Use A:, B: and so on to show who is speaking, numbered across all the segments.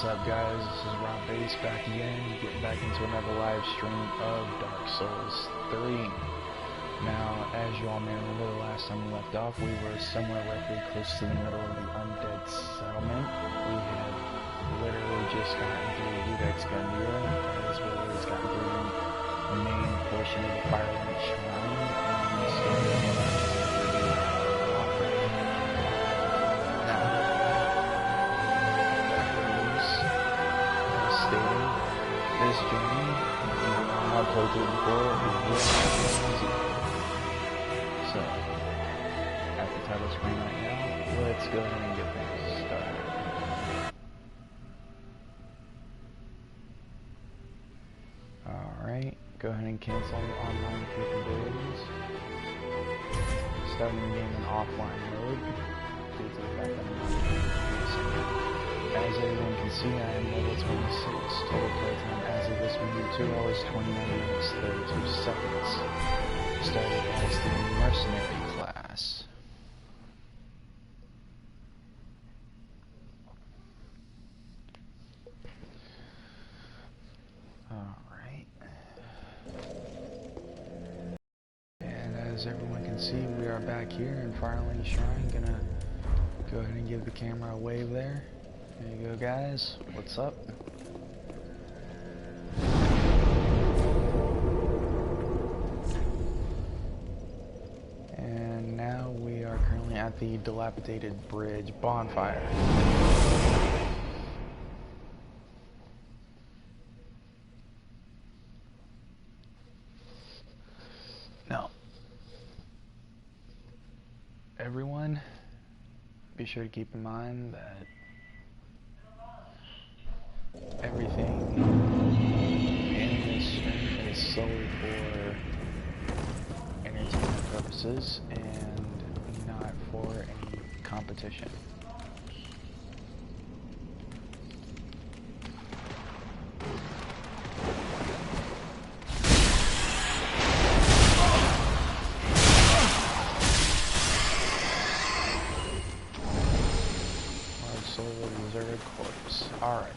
A: What's up, guys? This is Rob Bass back again, getting back into another live stream of Dark Souls 3. Now, as you all may remember, the last time we left off, we were somewhere roughly close to the middle of the undead settlement. We had literally just gotten through Ludex Gundira, as well as gotten through the main portion of the Firelight Shrine, and started this journey, I've played through before, is easy. So, at the title screen right now, let's go ahead and get things started. Alright, go ahead and cancel the online capabilities. Starting the game in offline mode, due to the fact that I'm as everyone can see, I am level 26. Total playtime as of this minute, 2 hours, 29 minutes, 32 seconds. Started as the mercenary class. Alright. And as everyone can see, we are back here in Firelight Shrine. Gonna go ahead and give the camera a wave there. There you go, guys. What's up? And now we are currently at the dilapidated bridge bonfire. Now, everyone, be sure to keep in mind that everything in this stream is solely for entertainment purposes and not for any competition. Large soul of deserted corpse. Alright.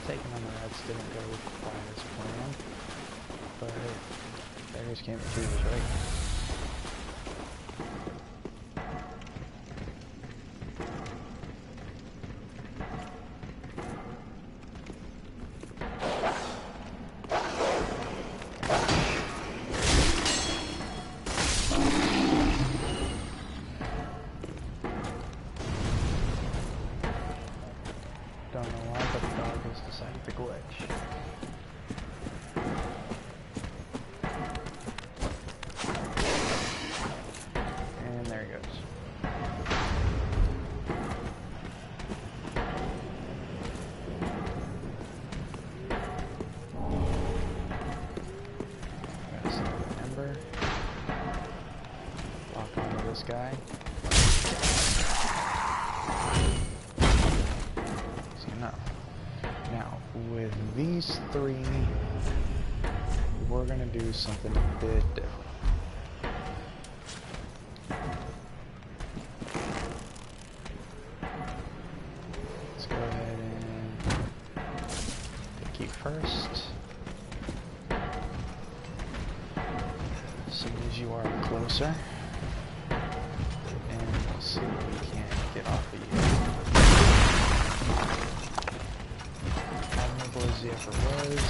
A: Taking on the rats didn't go quite as planned, but beggars can't be choosers, right? Don't know why, but the dog has decided to glitch. And there he goes. Got some ember. Lock onto this guy. Enough. Now, with these three, we're gonna do something a bit different. Let's go ahead and take you first. As soon as you are closer, and we'll see what we can get off of you. As he ever was.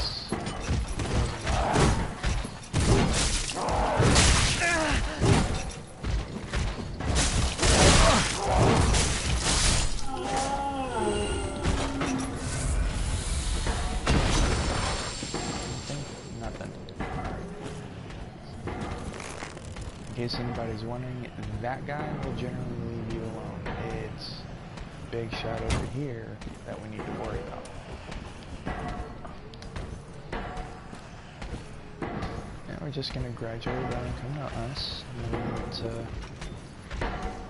A: Nothing. In case anybody's wondering, that guy will generally leave you alone. It's big shot over here that we need to worry about. we're just gonna gradually let him come to us. And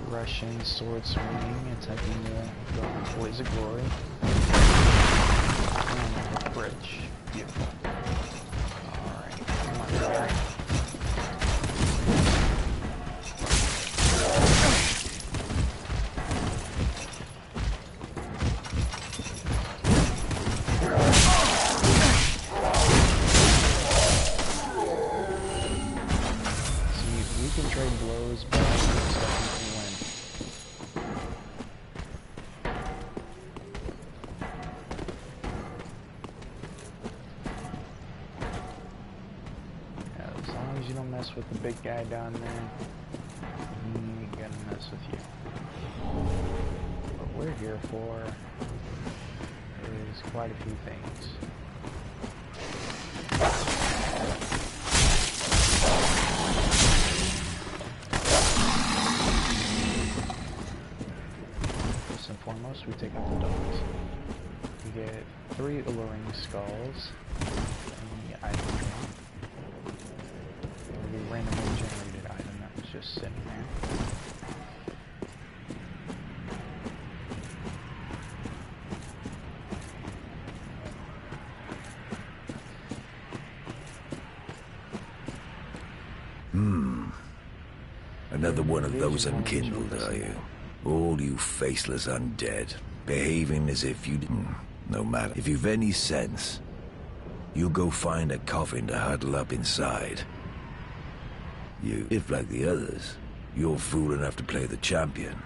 A: Russian sword swinging, attempting to go on the blaze of glory. And the bridge. Beautiful. Alright, come on, brother. With the big guy down there, he ain't gonna mess with you. What we're here for is quite a few things. First and foremost, we take out the dogs. We get 3 alluring skulls and the item drop. The randomly generated item that was just sitting there.
B: Another one of those unkindled, are you? All you faceless undead, behaving as if you didn't. No matter. If you've any sense, you go find a coffin to huddle up inside. If like the others, you're fool enough to play the champion,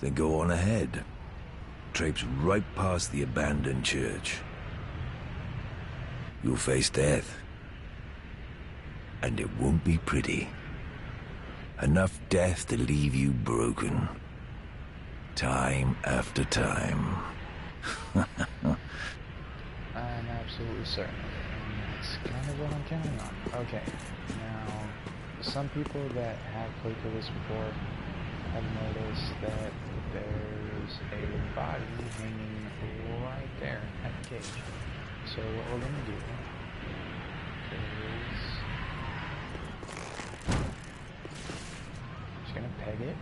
B: then go on ahead. Traipse right past the abandoned church. You'll face death. And it won't be pretty. Enough death to leave you broken. Time after time.
A: I'm absolutely certain. That's kind of what I'm counting on. Okay, now, some people that have played through this before have noticed that there's a body hanging right there at the cage. So what we're going to do is just going to peg it.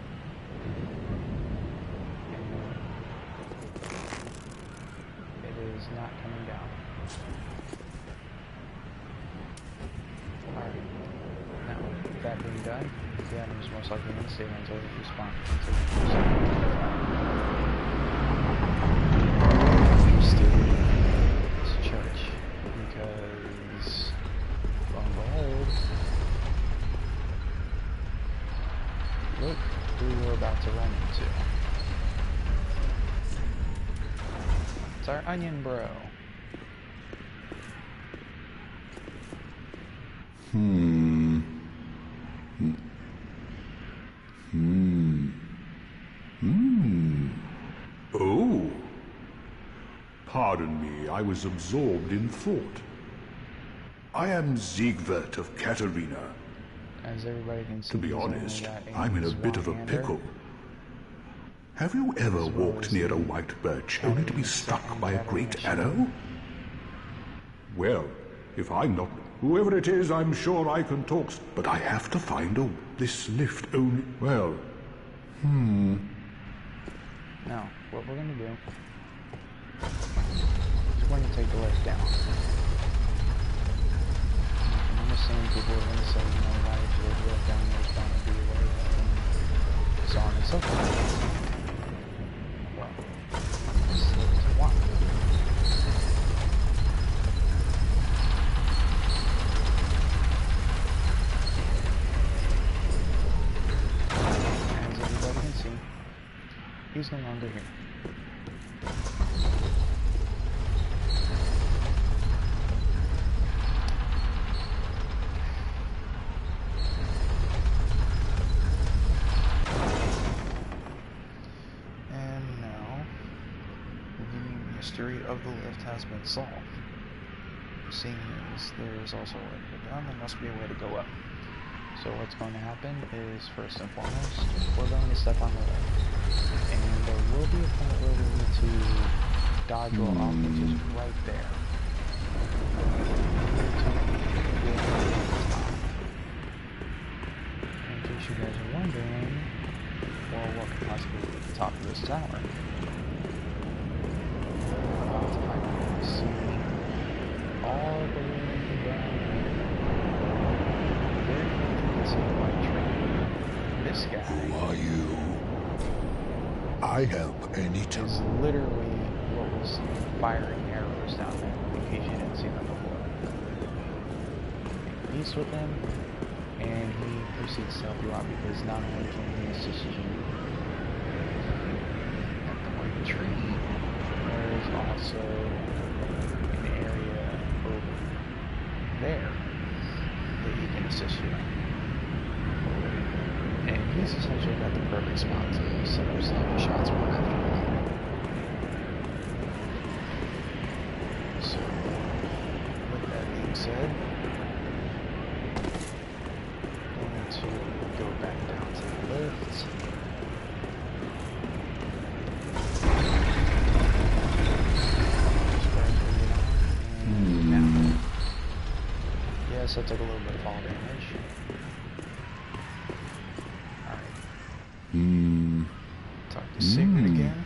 A: And it is not coming down. Alright, now with that being done, the item is most likely going to stay until it respawns. This church, because lo and behold, look who we're about to run into. It's our onion bro.
C: Oh. Pardon me, I was absorbed in thought. I am Siegwart of Katarina.
A: As everybody can see,
C: to be honest, I'm in a bit of a pickle. Have you ever walked near a white birch only to be struck by a great arrow? Well, if I'm not... Whoever it is, I'm sure I can talk, but I have to find this lift only... Well,
A: Now, what we're going to do is we're going to take the lift down. I'm assuming people are going to say, you know, why did you take the lift down? There's bound to be a way, and so on and so forth. Well, this lift 1. He's no longer here. And now, the mystery of the lift has been solved. Seeing as there is also a way to go down, there must be a way to go up. So what's going to happen is, first and foremost, we're going to step on the lift. And there will be a point where we need to dodge roll off, which is right there. possibly be at the top of this tower. I'm about to find out. See, all the way down there. Very quickly, it's a white train. This guy.
C: Who are you? I help any time.
A: Is literally what was firing arrows down there, in case you didn't see them before. He's with them, and he proceeds to help you out because not only can he assist you at the white tree, there's also an area over there that he can assist you in. And he's essentially got the perfect spot to set up sniper shots one after another. So, with that being said, I'm going to go back down to the lift. And down. Yes, I took a little bit of fall damage. Talk to Sigrid again.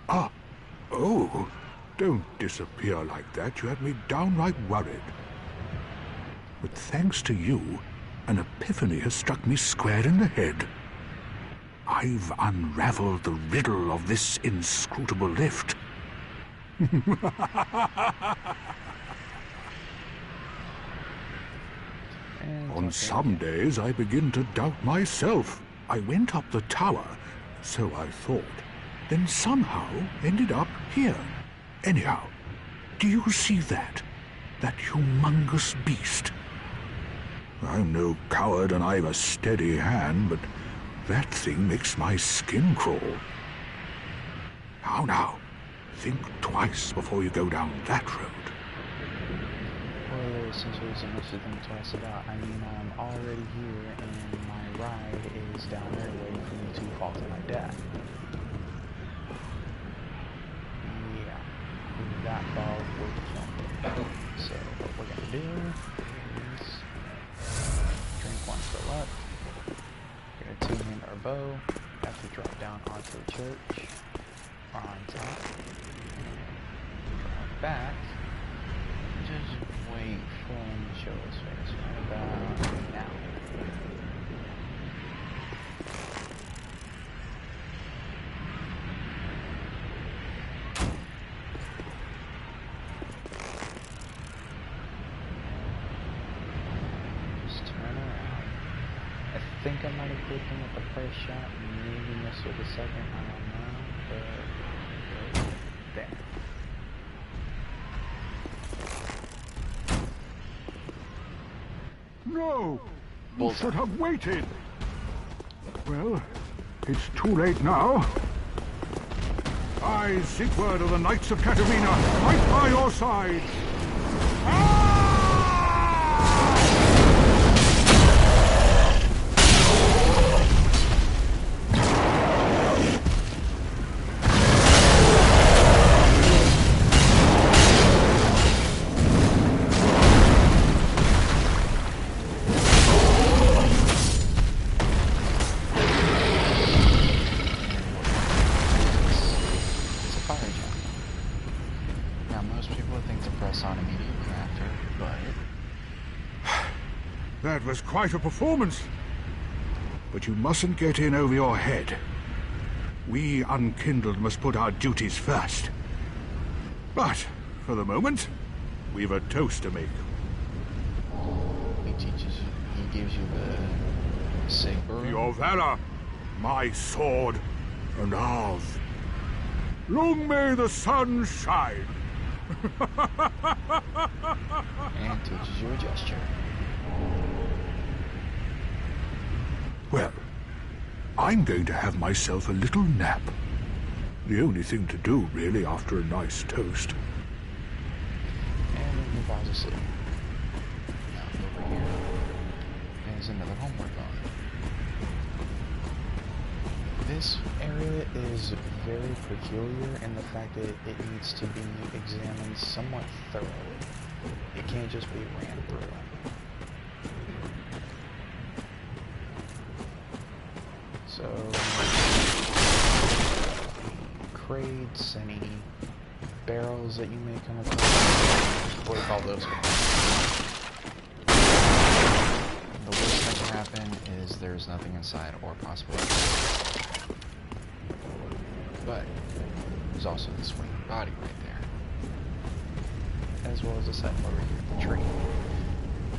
C: Ah, oh, don't disappear like that. You had me downright worried. But thanks to you, an epiphany has struck me square in the head. I've unraveled the riddle of this inscrutable lift. On some days I begin to doubt myself. I went up the tower, so I thought, then somehow ended up here. Anyhow, do you see that? That humongous beast? I'm no coward and I've a steady hand, but that thing makes my skin crawl. Now, think twice before you go down that road.
A: Well, essentially so much to think twice about. I mean, I'm already here and my ride is down there waiting for me to fall to my death. Yeah, that ball would kill me. So what we're gonna do is drink one fill up. We're gonna two-hand our bow. Have to drop down onto the church. Or on top. Drop back. Just wait for him to show his face right about now. Just turn around. I think I might have clicked him with the first shot, maybe missed with the second, I don't know, but there.
C: No! You should have waited! Well, it's too late now. I, Sigurd of the Knights of Katarina, fight by your side! That was quite a performance. But you mustn't get in over your head. We unkindled must put our duties first. But, for the moment, we've a toast to make.
A: He gives you the saber.
C: For your valor, my sword, and ours. Long may the sun shine.
A: And teaches you a gesture.
C: Well, I'm going to have myself a little nap. The only thing to do, really, after a nice toast.
A: And then he falls asleep. Now, over here, there's another homework on. This area is very peculiar in the fact that it needs to be examined somewhat thoroughly. It can't just be ran through. So, crates, any barrels that you may come across. What do you call those? The worst that can happen is there's nothing inside, or possibly. But there's also this swinging body right there, as well as a set over here in the tree.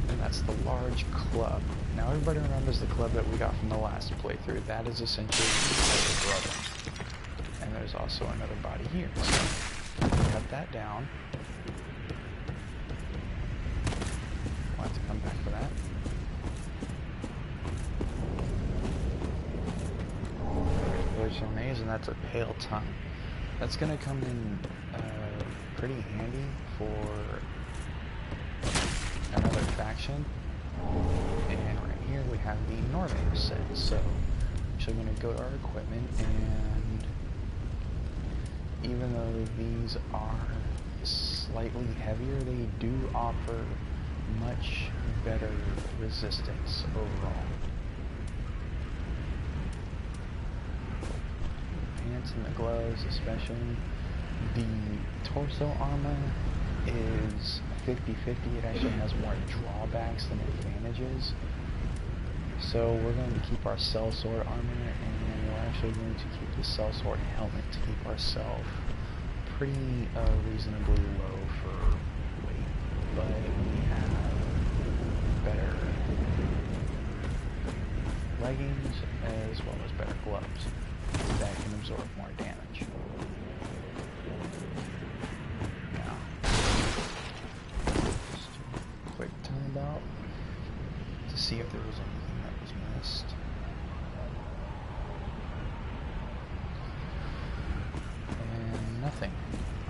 A: And that's the large club. Now everybody remembers the club that we got from the last playthrough. That is essentially the brother. And there's also another body here. So cut that down. We'll have to come back for that. There's amazing. That's a pale tongue. That's gonna come in pretty handy for another faction. And right here we have the Norvair set. So actually I'm going to go to our equipment, and even though these are slightly heavier, they do offer much better resistance overall. Pants and the gloves especially. The torso armor is 50-50. It actually has more drawbacks than advantages. So we're going to keep our sellsword armor, and we're actually going to keep the sellsword helmet to keep ourselves pretty reasonably low for weight. But we have better leggings as well as better gloves that can absorb more damage. Quick turnabout to see if there was anything that was missed. And nothing.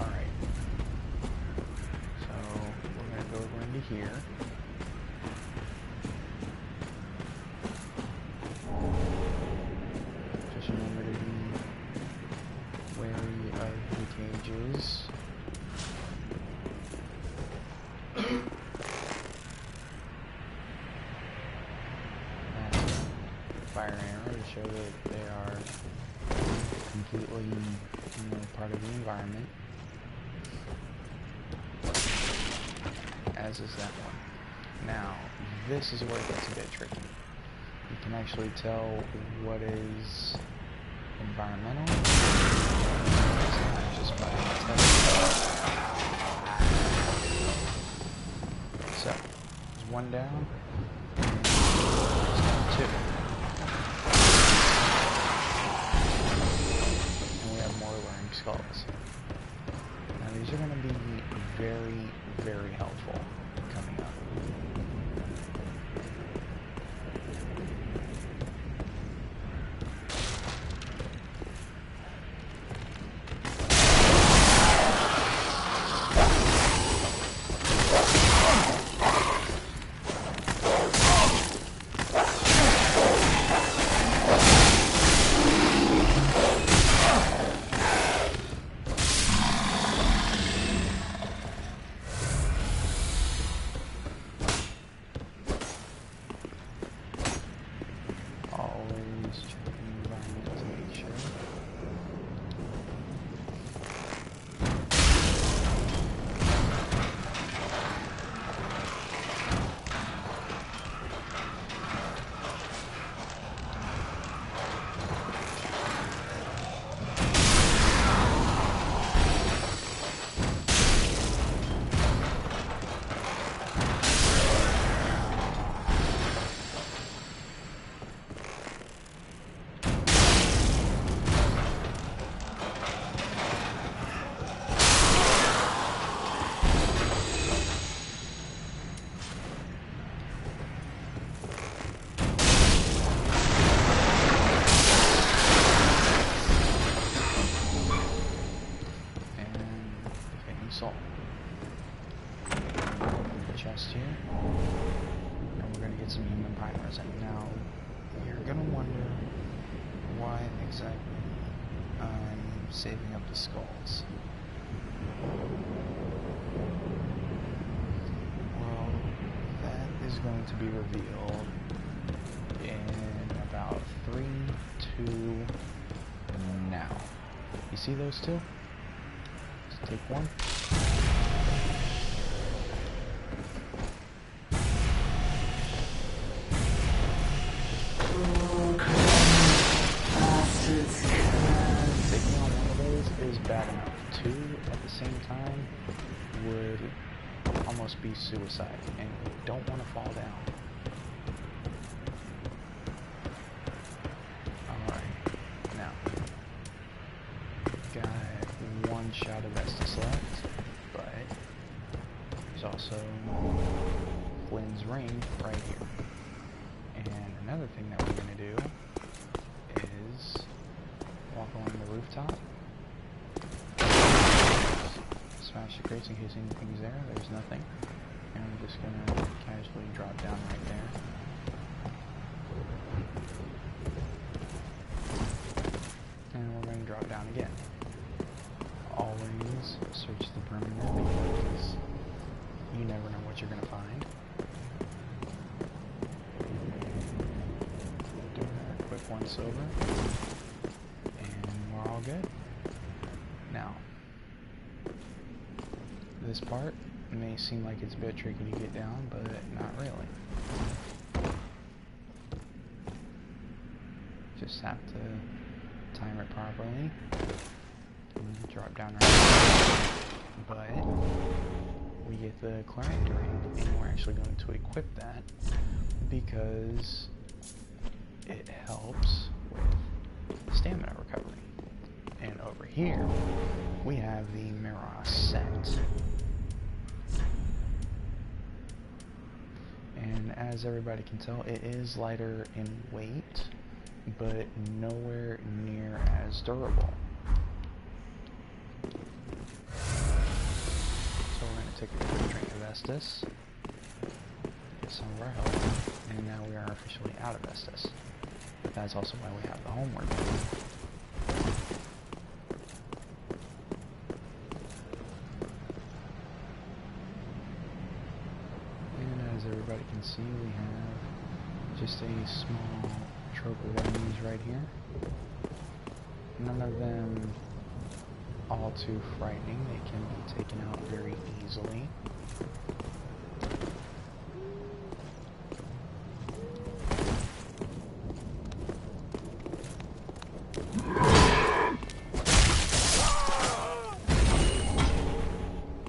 A: Alright. So we're going to go over into here. Just remember to be wary of the cages. Fire arrow to show that they are completely, part of the environment. As is that one. Now, this is where it gets a bit tricky. You can actually tell what is environmental. It's not just by the so, there's one down. There's two. Skulls. Now these are going to be very, very helpful coming up. Chest here, and we're going to get some human primers. And now you're going to wonder why exactly I'm saving up the skulls. Well, that is going to be revealed in about 3, 2, now. You see those two? Just take one. Taking on one of those is bad enough. Two at the same time would almost be suicide, and you don't want to fall down. Alright, now, got one shot of Estus left, but there's also Flynn's Ring right here. And another thing that we're going to do is walk along the rooftop, smash the crates in case anything's there. There's nothing. And I'm just going to casually drop down right there. And we're going to drop down again. Always search the perimeter because you never know what you're going to find. Doing a quick once over. And we're all good. Now, this part may seem like it's a bit tricky to get down, but not really. Just have to time it properly and drop down right. But we get the Clarity Ring, and we're actually going to equip that because it helps with stamina recovery. And over here we have the Mirror set. And as everybody can tell, it is lighter in weight, but nowhere near as durable. So we're going to take a quick drink of Estus, get some of our health, and now we are officially out of Estus. But that's also why we have the homework. Everybody can see we have just a small trope of enemies right here. None of them all too frightening. They can be taken out very easily.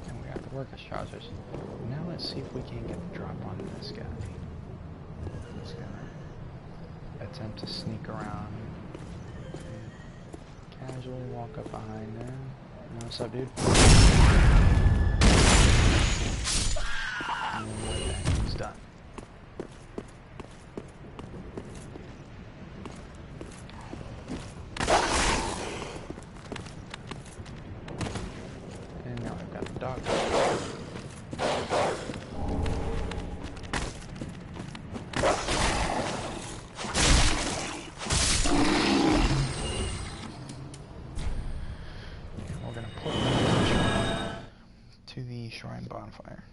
A: And we got the workers' trousers. Now let's see if we can get the drop on this guy. I'm just gonna attempt to sneak around. Casually walk up behind him. What's up, dude? And then he's done. And now I've got the dog. To the shrine bonfire.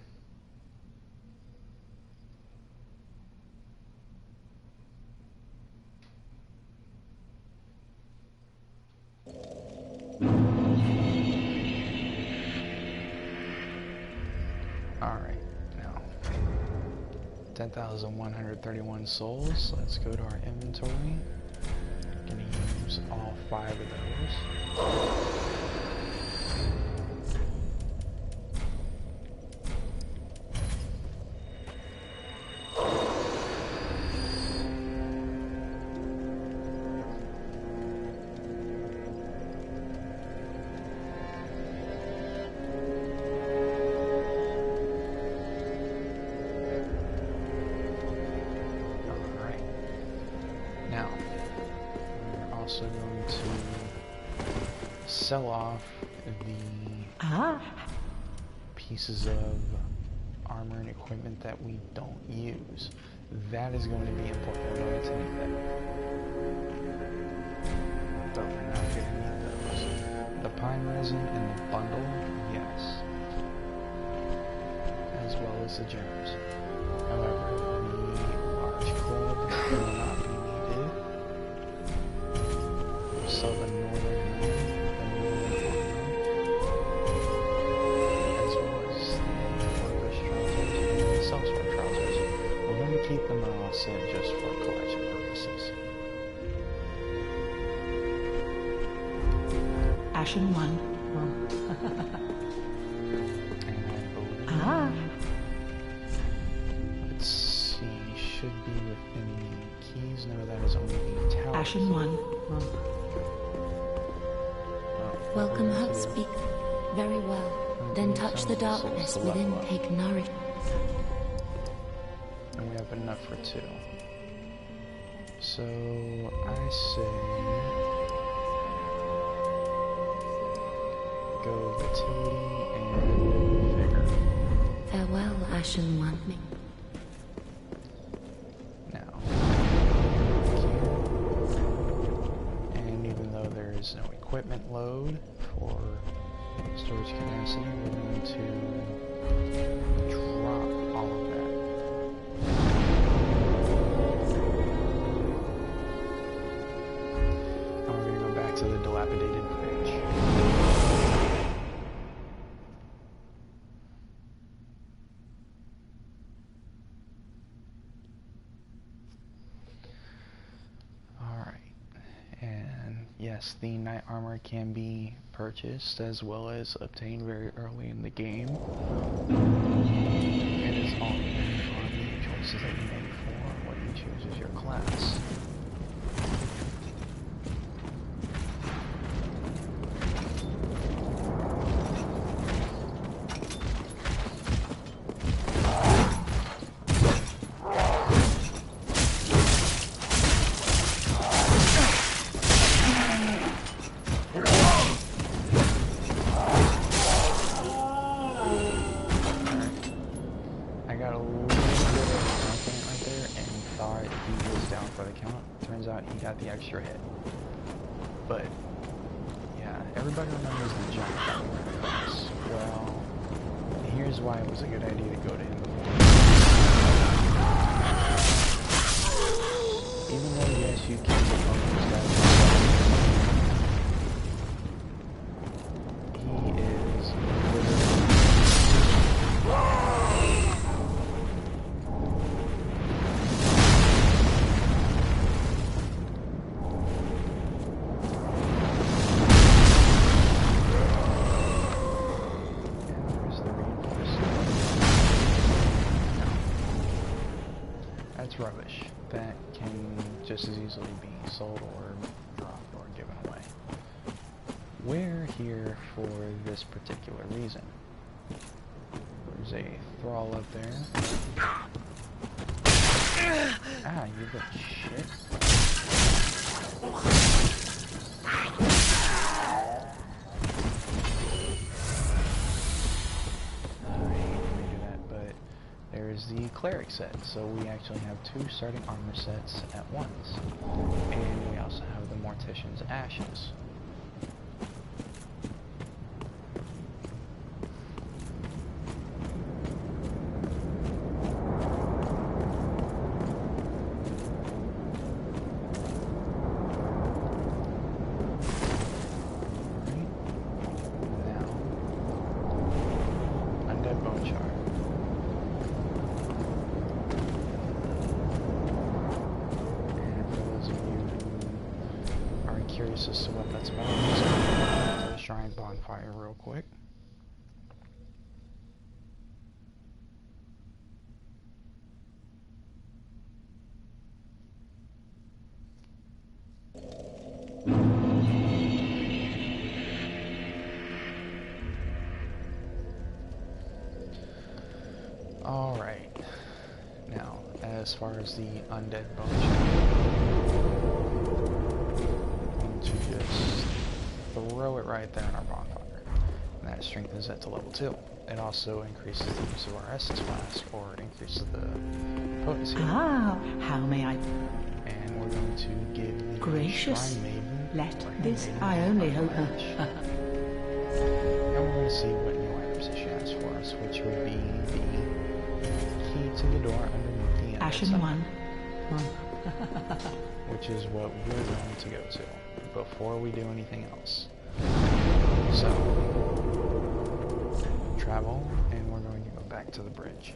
A: Alright, now 10,131 souls. Let's go to our inventory. Gonna use all 5 of those. Also going to sell off the pieces of armor and equipment that we don't use. That is going to be important. We're going to need that. But we're not going to need those. The pine resin and the bundle, yes. As well as the gems. However, the large club will not be needed. So the northern hand,
D: Ashen one.
A: And I believe,
D: Ah.
A: let's see, should be within the keys. No, that is only the tower.
D: Ashen one.
E: Welcome, heart speak. Very well. Then touch the darkness within, take nourishment.
A: And we have enough for 2. So, I say... go vitality and vigor.
E: Farewell, Ashen One.
A: Now, and even though there is no equipment load for storage capacity, we're going to drop all of that. And we're going to go back to the dilapidated bridge. Yes, the knight armor can be purchased as well as obtained very early in the game. It is all dependent on the choices that you make for what you choose as your class. The extra hit, but yeah, everybody remembers the jump that we went across. Well, here's why it was a good idea to go to him before. Even though yes, you can become those guys, he is rubbish that can just as easily be sold or dropped or given away. We're here for this particular reason. There's a thrall up there. Ah, you little shit. There's the cleric set, so we actually have 2 starting armor sets at once, and we also have the mortician's ashes. As to what that's about. I'm just going to go to the shrine bonfire real quick. Alright. Now, as far as the undead bone to just throw it right there in our bonfire. And that strengthens it to level 2. It also increases the use of our Estus Flask, or increases the potency.
D: Ah, how may I?
A: And we're going to give the
D: Gracious.
A: Shrine Maiden.
D: Let this, I only hope.
A: And we're going to see what new items she has for us, which would be the key to the door underneath the
D: Ashen one.
A: Which is what we're going to go to before we do anything else. So, travel, and we're going to go back to the bridge.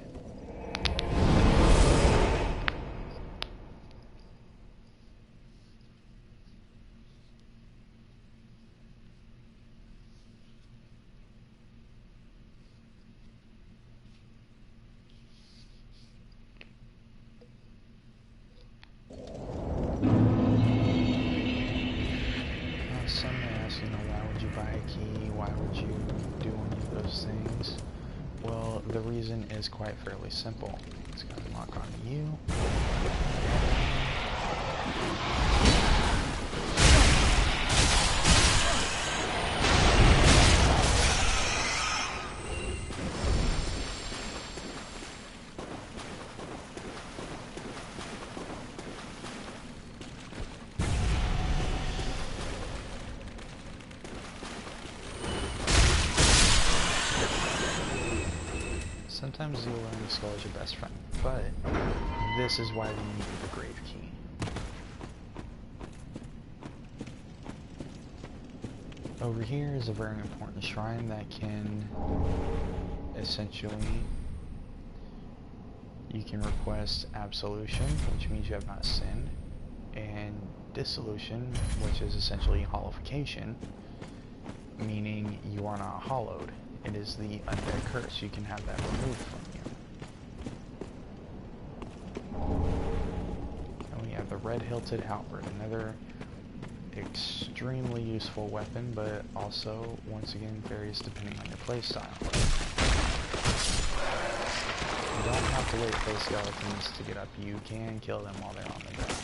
A: buy a key? Why would you do any of those things? Well, the reason is quite fairly simple. It's going to lock onto you. Sometimes you'll learn the skull is your best friend, but this is why we need the grave key. Over here is a very important shrine that can essentially, you can request absolution, which means you have not sinned, and dissolution, which is essentially hollowification, meaning you are not hollowed. It is the undead curse. You can have that removed from you. And we have the red-hilted halberd, another extremely useful weapon, but also, once again, varies depending on your playstyle. You don't have to wait for the skeletons to get up. You can kill them while they're on the ground.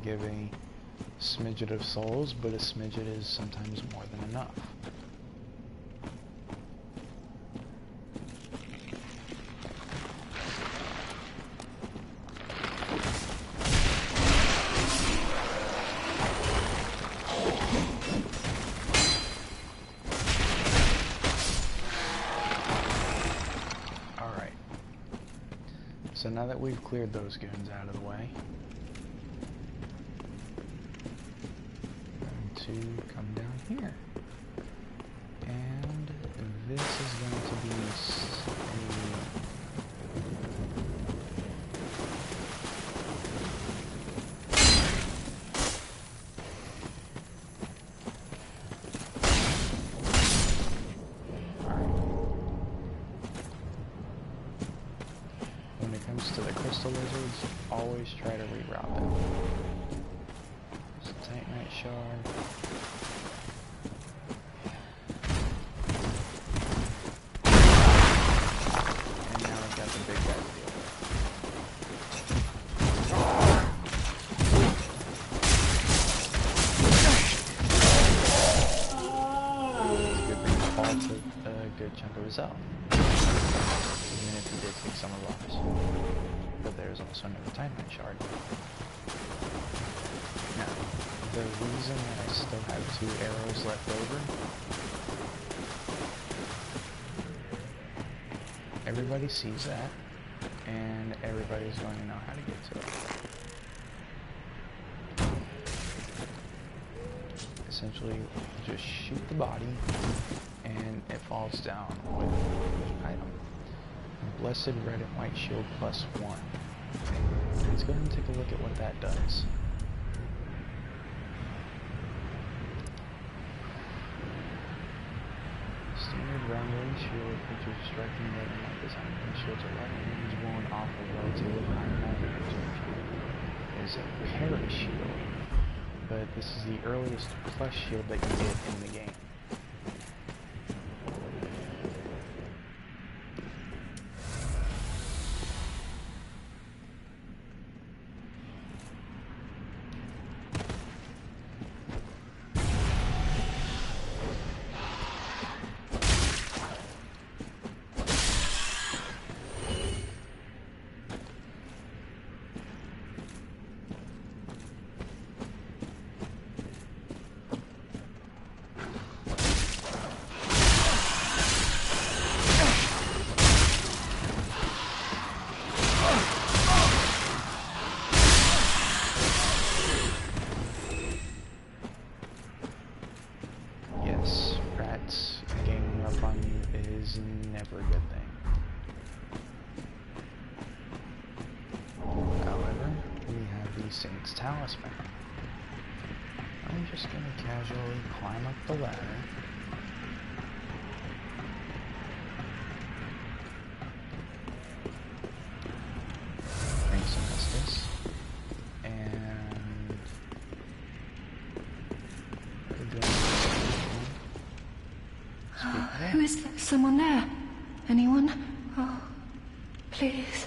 A: Give a smidget of souls, but a smidget is sometimes more than enough. Alright. So now that we've cleared those goons out of the way, to come down here, and this is going to be Alright. When it comes to the crystal lizards, always try to reroute them. Titanite shard. And now we've got the big guy to deal with. It's a good thing to fall to a good chunk of his health. Even if he did take some of ours. But there's also another Titanite shard. Now, the reason that I still have 2 arrows left over, everybody sees that, and everybody's going to know how to get to it. Essentially, just shoot the body, and it falls down with the item. Blessed red and white shield +1. Let's go ahead and take a look at what that does. Standard round range shield features striking red and white design. These shields are light range, worn off a relatively high average. It is a parry shield, but this is the earliest plus shield that you get in the game. the Saint's Talisman. I'm just gonna casually climb up the ladder. Drink some Estus. And...
F: Who is there? Someone there? Anyone? Oh, please.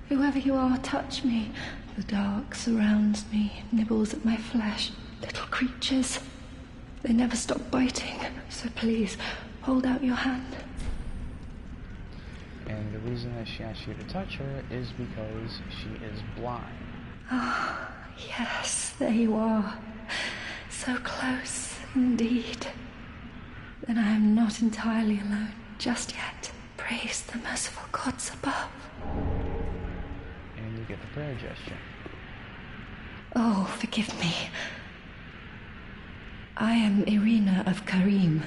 F: Whoever you are, touch me. The dark surrounds me, nibbles at my flesh. Little creatures. They never stop biting. So please, hold out your hand.
A: And the reason that she asked you to touch her is because she is blind.
F: Ah, yes, there you are. So close, indeed. Then I am not entirely alone just yet. Praise the merciful gods above.
A: And you get the prayer gesture.
F: Oh, forgive me. I am Irina of Karim.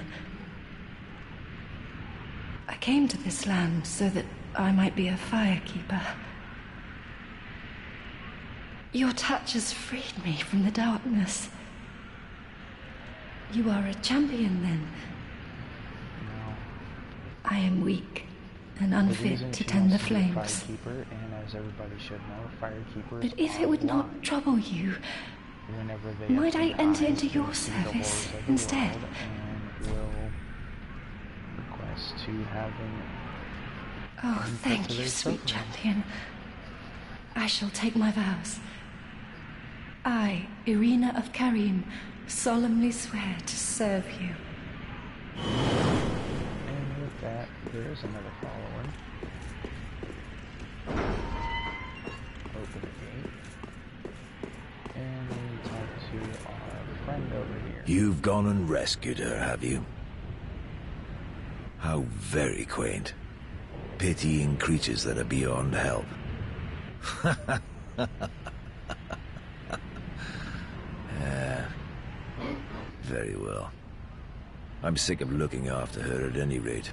F: I came to this land so that I might be a firekeeper. Your touch has freed me from the darkness. You are a champion, then?
A: No.
F: I am weak and unfit to tend the flames.
A: Firekeeper, and as everybody should know, firekeepers.
F: But if it would not trouble you,
A: whenever they
F: might I enter into your
A: see the
F: service
A: horrors of the
F: instead?
A: world and will request to have them.
F: Oh, thank you, sweet champion. I shall take my vows. I, Irina of Karim, solemnly swear to serve you.
A: And with that, there is another follower. Open the gate. And we talk to our friend over here.
B: You've gone and rescued her, have you? How very quaint. Pitying creatures that are beyond help. Very well. I'm sick of looking after her at any rate.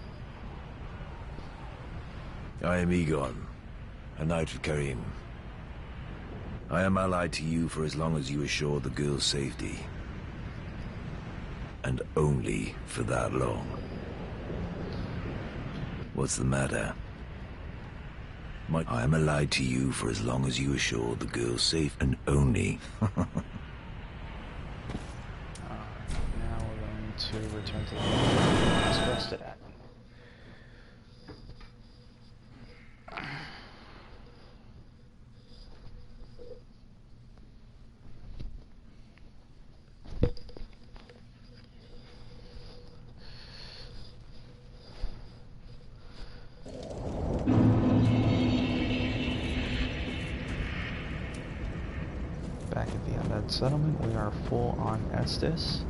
B: I am Egon, a knight of Karim. I am allied to you for as long as you assure the girl's safety. And only for that long. What's the matter? I am allied to you for as long as you assure the girl's safe and only.
A: Now we're going to return to the last rested at. Back at the Undead Settlement, we are full on Estus.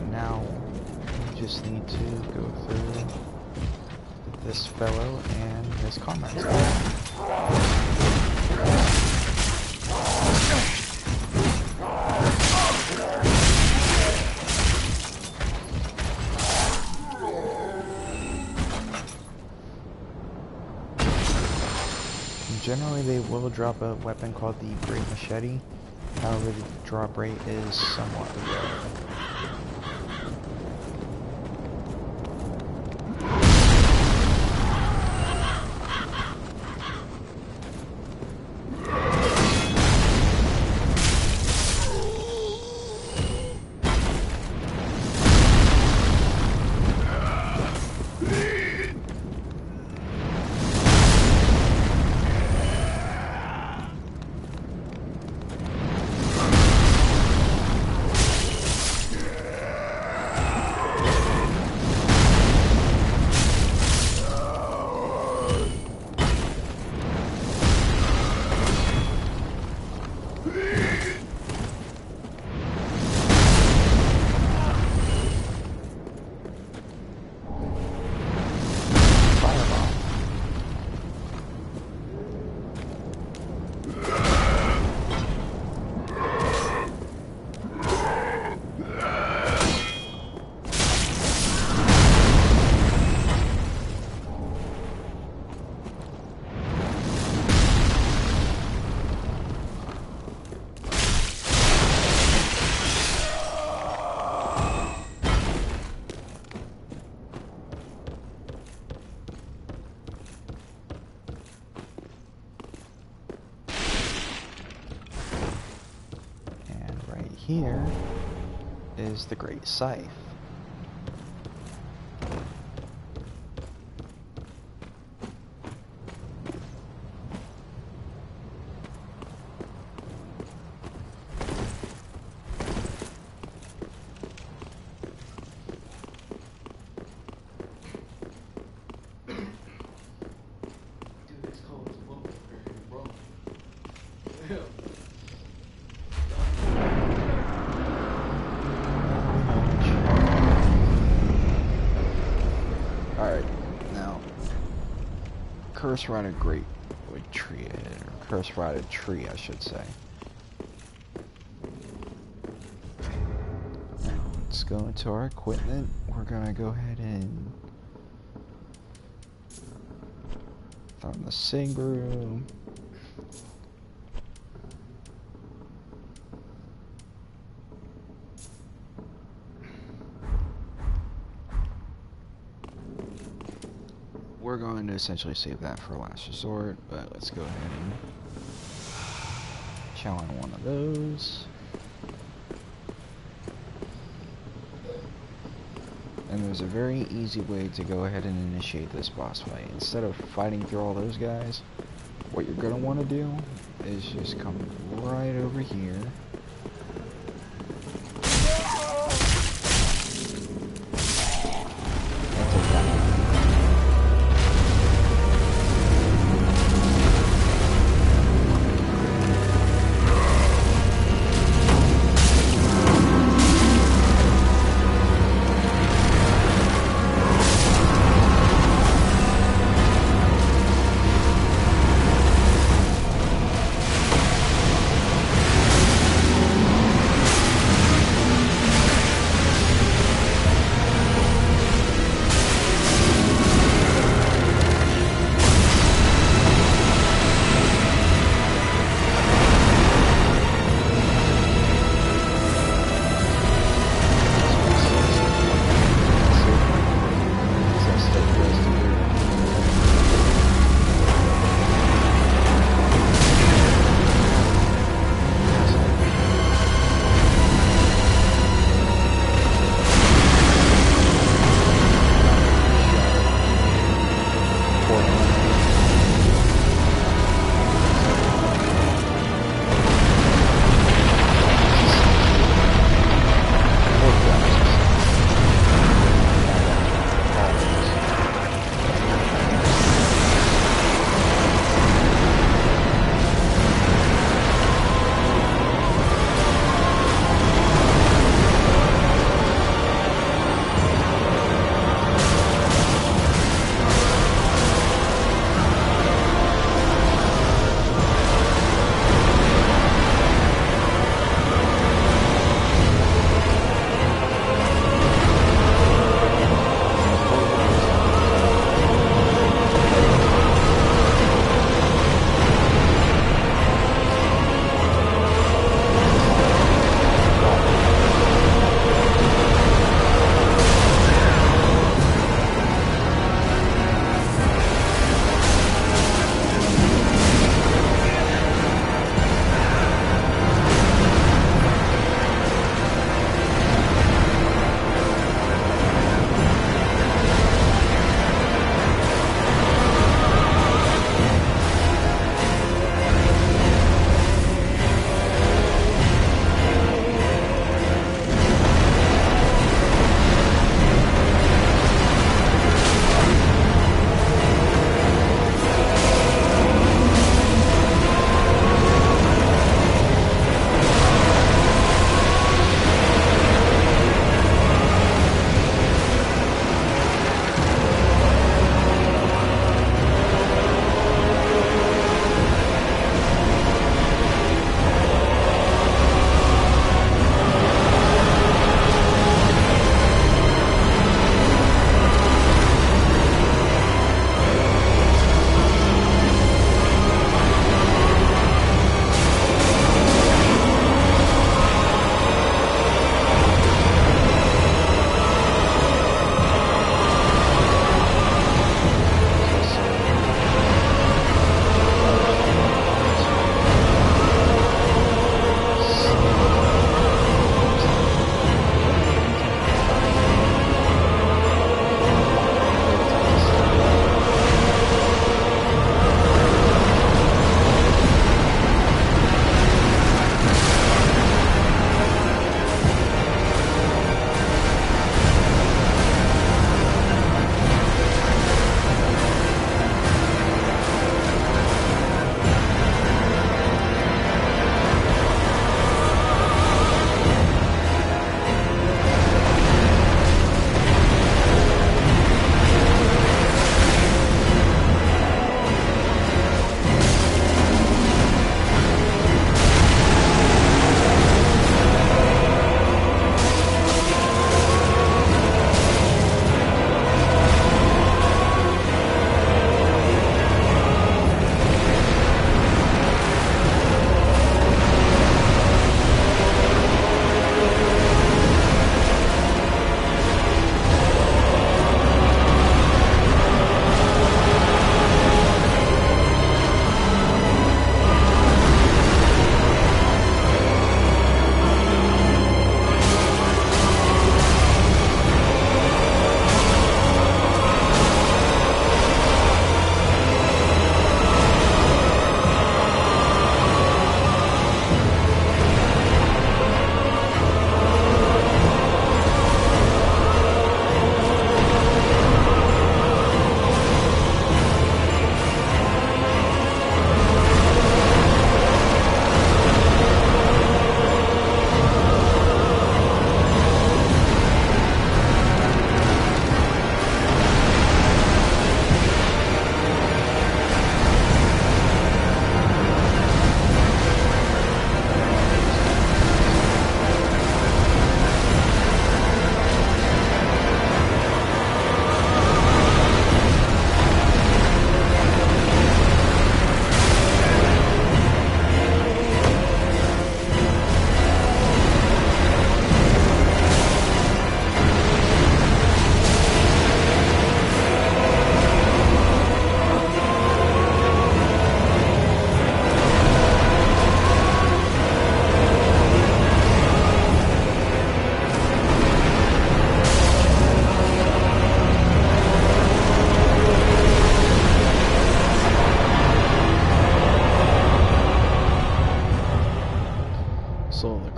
A: Now, we just need to go through this fellow and his comrades. Generally, they will drop a weapon called the Great Machete. However, the drop rate is somewhat rare. here is the Great Scythe. Curse-rotted great wood tree, or curse-rotted tree, I should say. Now, let's go into our equipment. We're gonna go ahead and throw in the sing broom. We're going to essentially save that for last resort, but let's go ahead and chow on one of those. And there's a very easy way to go ahead and initiate this boss fight. Instead of fighting through all those guys, what you're going to want to do is just come right over here.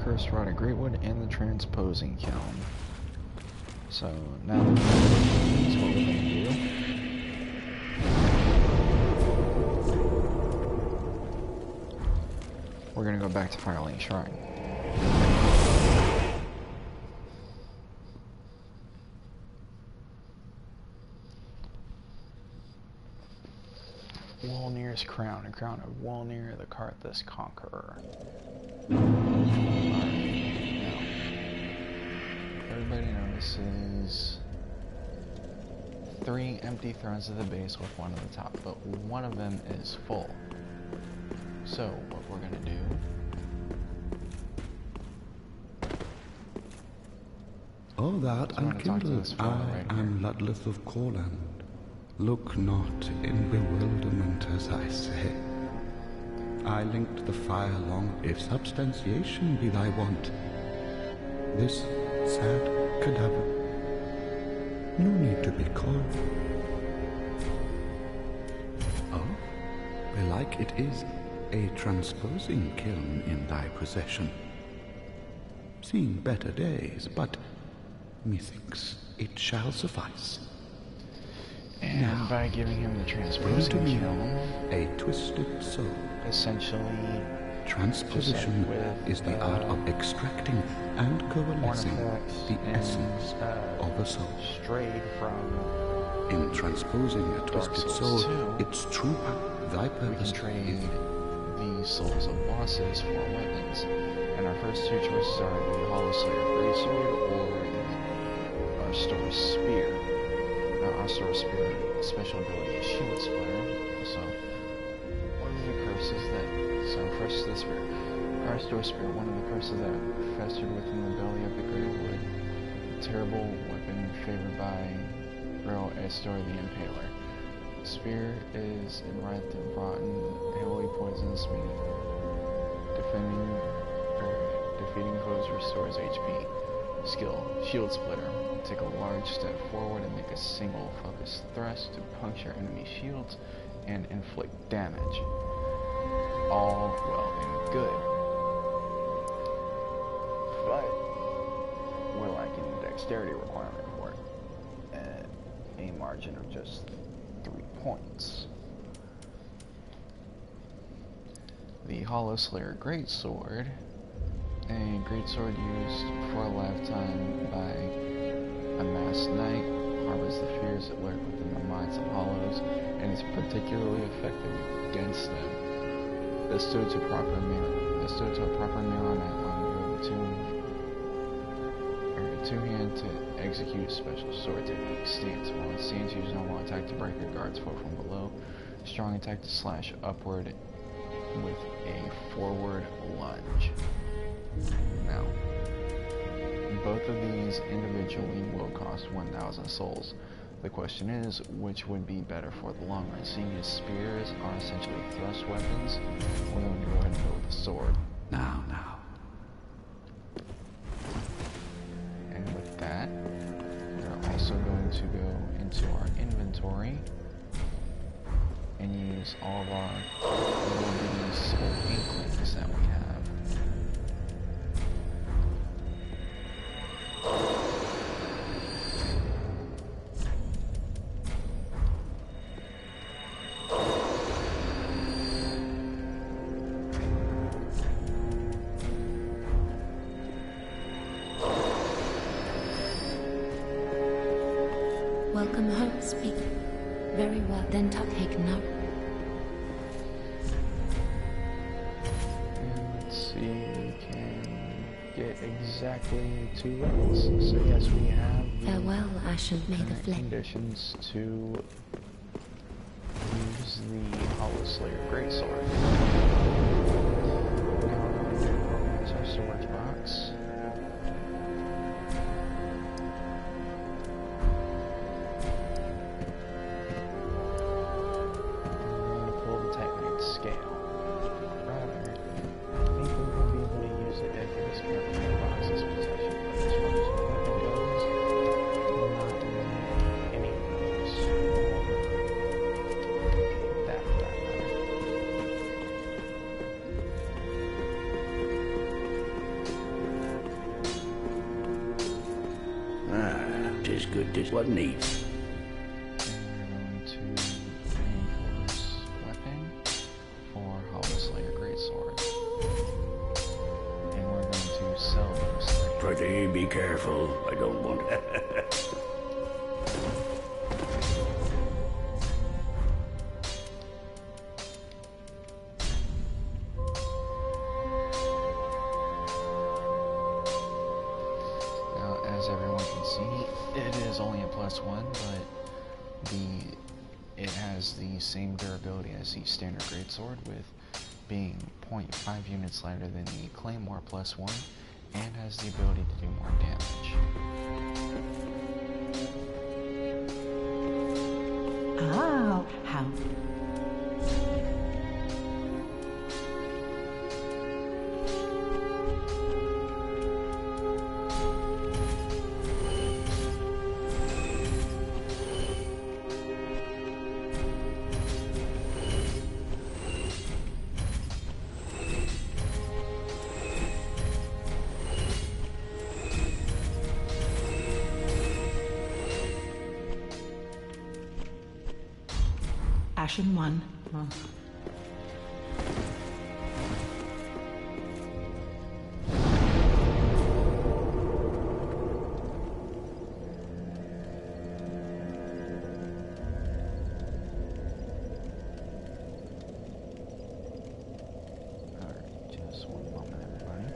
A: first rod of Greatwood and the transposing kiln. So now that's what we're going to do. We're going to go back to Firelink Shrine. Wolnir's crown, a crown of Wolnir, the Karthus Conqueror. Everybody notices 3 empty thrones at the base with 1 at the top, but 1 of them is full. So what we're gonna do?
C: Oh, that unkindled. I am Ludleth of Corland. Look not in bewilderment as I say. I linked the fire long, if substantiation be thy want. This sad cadaver, no need to be coy. Oh, belike it is a transposing kiln in thy possession. Seen better days, but methinks it shall suffice.
A: And
C: now,
A: by giving him the transposing kiln,
C: a twisted soul.
A: Essentially,
C: transposition is the art of extracting and coalescing the essence of a soul.
A: Strayed from
C: in transposing a twisted soul, its true power, thy purpose,
A: we can trade the souls of bosses for weapons. And our first 2 choices are the Hollow Slayer Greatsword or the Arstore's Spear. Now, Arstore's Spear special ability is Shield Splitter. So, one of the curses that... So, first the Spear. Arstore's Spear, one of the curses that festered within the belly of the Greatwood. A terrible weapon favored by Earl Astor the Impaler. The spear is enwrithed in rotten, heavily poisoned smooth. Defeating foes restores HP. Skill, Shield Splitter. Take a large step forward and make a single focused thrust to puncture enemy shields and inflict damage. All well and good. But we're lacking a dexterity requirement for it at a margin of just 3 points. The Hollow Slayer Greatsword. A greatsword used for a lifetime by a masked knight, harbors the fears that lurk within the minds of hollows, and is particularly effective against them. Bestowed to a proper mirror knight on your two-hand to execute special sword technique. Stance. While in stance, use normal attack to break your guard's foe from below. Strong attack to slash upward with a forward lunge. Now, both of these individually will cost 1,000 souls. The question is, which would be better for the long run? Seeing as spears are essentially thrust weapons, we're going to go ahead and go with the sword.
C: Now.
A: And with that, we're also going to go into our inventory and use all of our little bitty soul inklings that we have.
E: Welcome home, speak. Very well, then take note.
A: And let's see, we can get exactly 2 levels. So yes, we have the
E: Farewell, Ashen, may the flame.
A: conditions to use the Hollow Slayer Greatsword. Now we're going to organize our storage box.
G: good, wasn't he?
A: And we're going to reinforce weapon for Hollow Slayer Greatsword. And we're going to sell those things.
G: Pretty be careful. I don't want...
A: Now, as everyone can see, it is only a +1, but it has the same durability as the standard greatsword, with being 0.5 units lighter than the Claymore +1, and has the ability to do more damage.
D: Oh, how... Ashen one. Oh.
A: Alright, just one moment, everybody.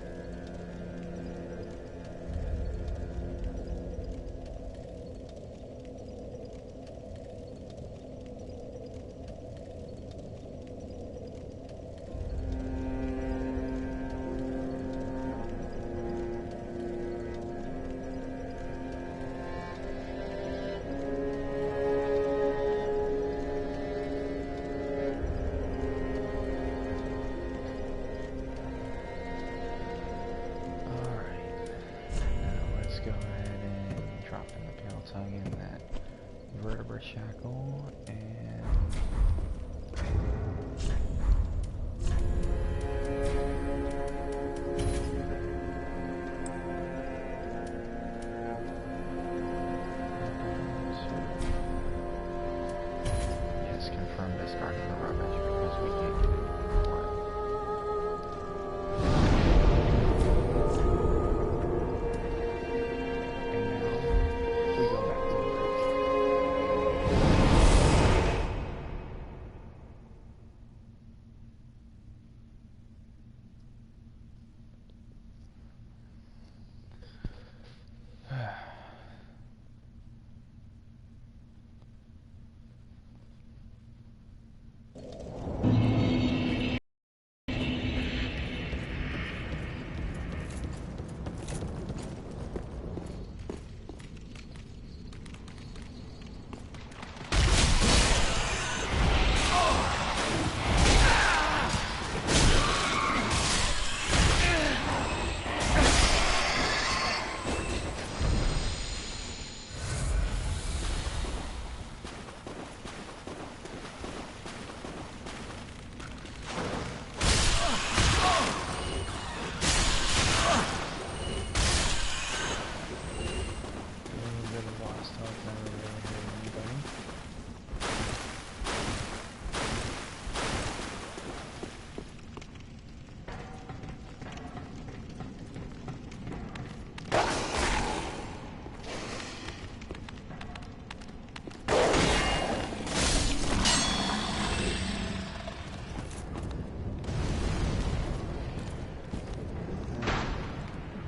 A: Go ahead and drop in the pale tongue in that vertebra shackle and yes, confirm discarding the rubbish because we can't get anything for it.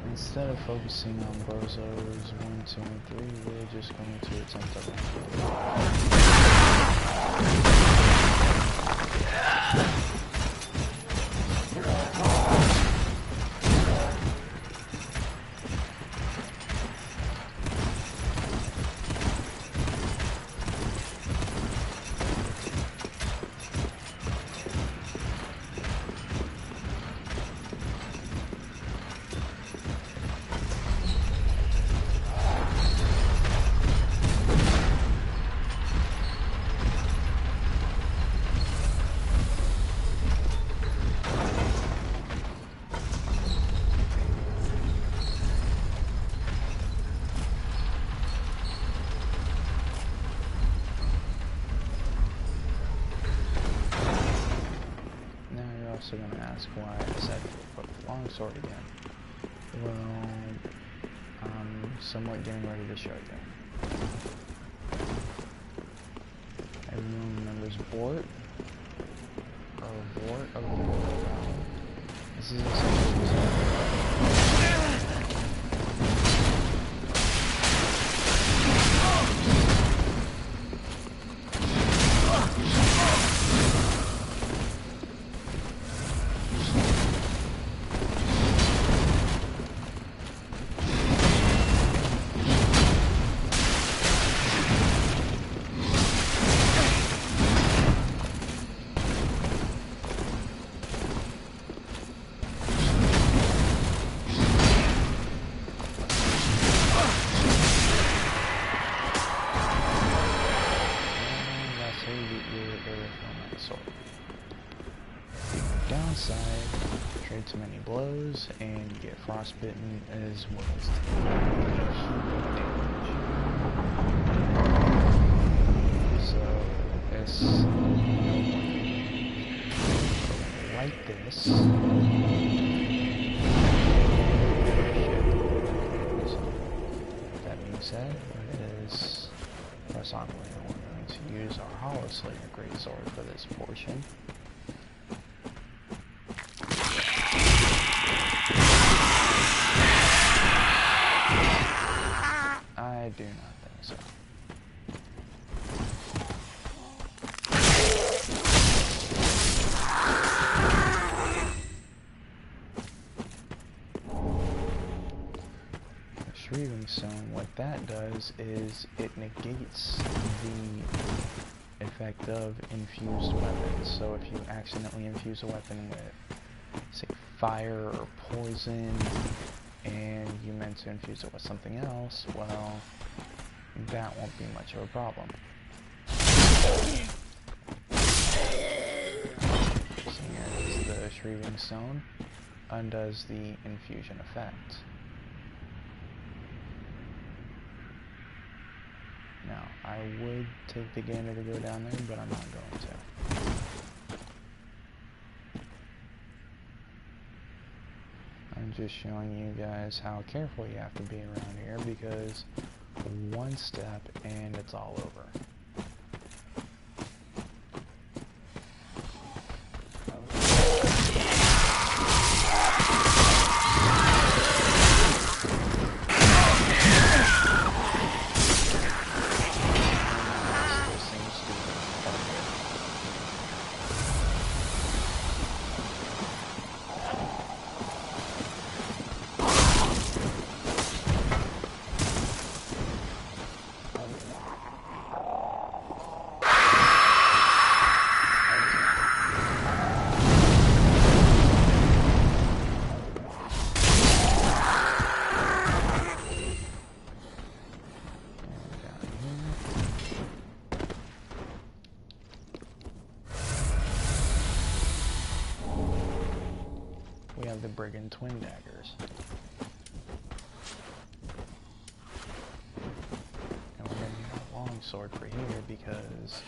A: Instead of focusing on Bozos 1, 2, and 3, we're just going to attempt also going to ask why I said longsword again. Well, I'm somewhat getting ready to show you. Everyone remembers Bort? Or Bort? Oh, no. This is essentially downside, trade too many blows, and you get frostbitten as well as heat damage. So this like this. So that being said, it is press on. We're going to use our Hollow Slayer Greatsword for this portion. I do not think so. The Shrieking Stone, what that does is it negates the effect of infused weapons. So if you accidentally infuse a weapon with, say, fire or poison, and you meant to infuse it with something else, well, that won't be much of a problem. Seeing as the Shrieking Stone undoes the infusion effect. Now, I would take the gander to go down there, but I'm not going to. I'm just showing you guys how careful you have to be around here, because one step and it's all over. We have the Brigand Twin Daggers. And we're going to need a longsword for here because...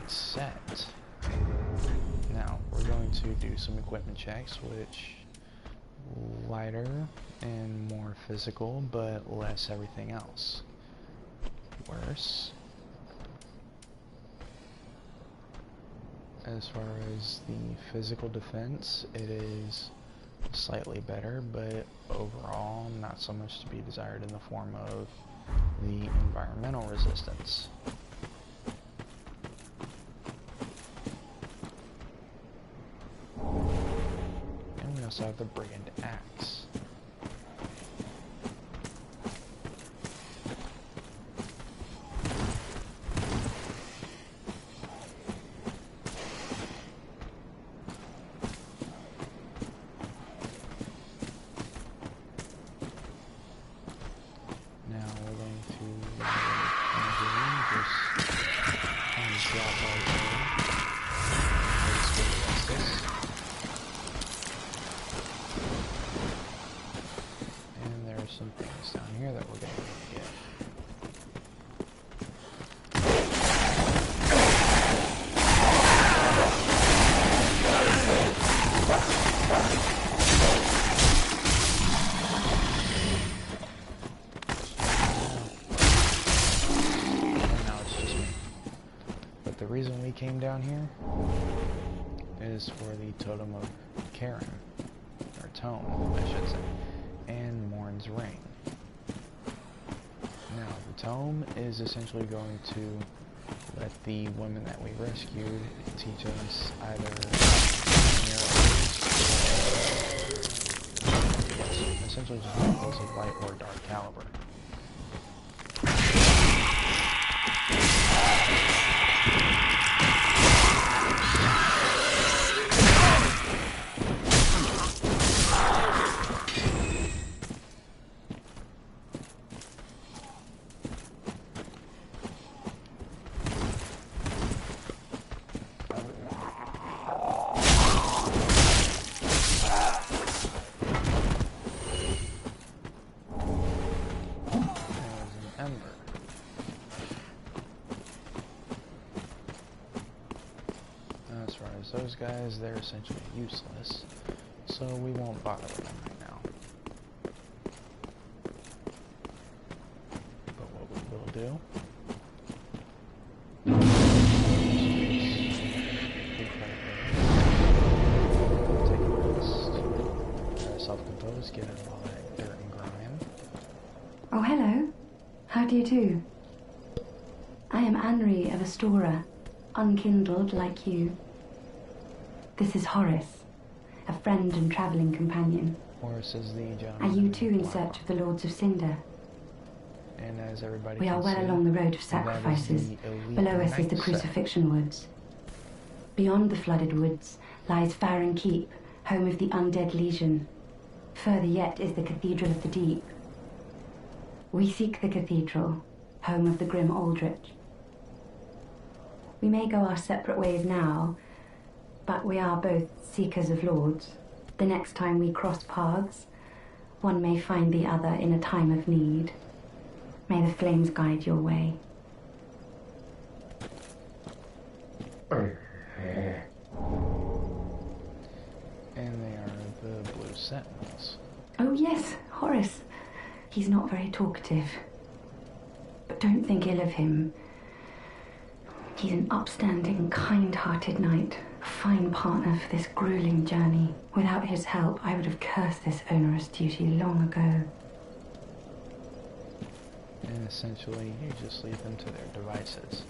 A: set. Now we're going to do some equipment checks, which lighter and more physical, but less everything else. Worse. As far as the physical defense, it is slightly better, but overall not so much to be desired in the form of the environmental resistance. Also have the Brigand Axe. reason we came down here is for the Totem of Karen, or Tome, I should say, and Morn's Ring. Now, the Tome is essentially going to let the women that we rescued teach us either essentially just explosive light or dark caliber. Those guys, they're essentially useless, so we won't bother with them right now. But what we will do take a rest, self-compose, get out of all that dirt and grime.
F: Oh, hello. How do you do? I am Anri of Astora, unkindled like you. This is Horace, a friend and travelling companion.
A: Horace is the gentleman.
F: Are you too in search of the Lords of Cinder?
A: And as everybody
F: We are well along the road of sacrifices. Below us is the Crucifixion Woods. Beyond the flooded woods lies Farron Keep, home of the Undead Legion. Further yet is the Cathedral of the Deep. We seek the cathedral, home of the grim Aldrich. We may go our separate ways now, but we are both seekers of lords. The next time we cross paths, one may find the other in a time of need. May the flames guide your way.
A: And they are the Blue Sentinels.
F: Oh yes, Horace. He's not very talkative. But don't think ill of him. He's an upstanding, kind-hearted knight. A fine partner for this grueling journey. Without his help, I would have cursed this onerous duty long ago.
A: And essentially, you just leave them to their devices.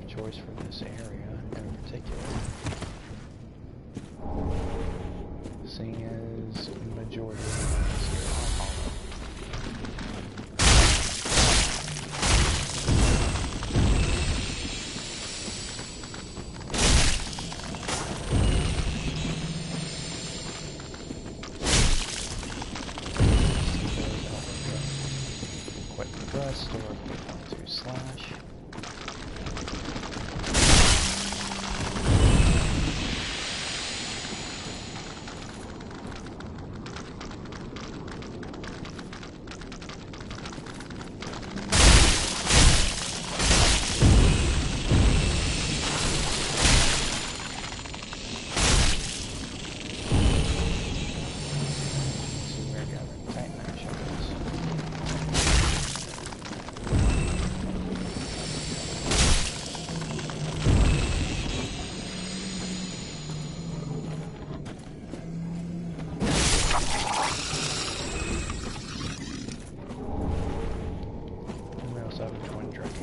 A: Choice for this area in particular, seeing as the majority of the ones here are hollow. Quick thrust or L2 slash.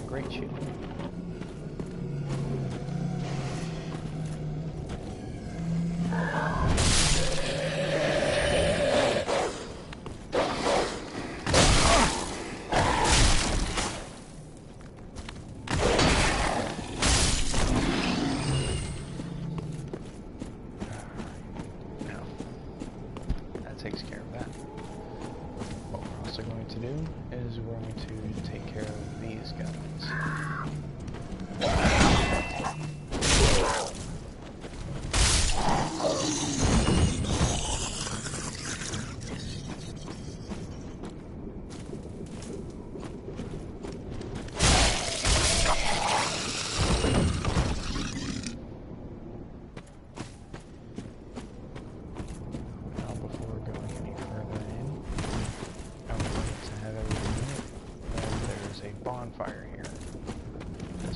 A: Great shield. Takes care of that. What we're also going to do is we're going to take care of these guys.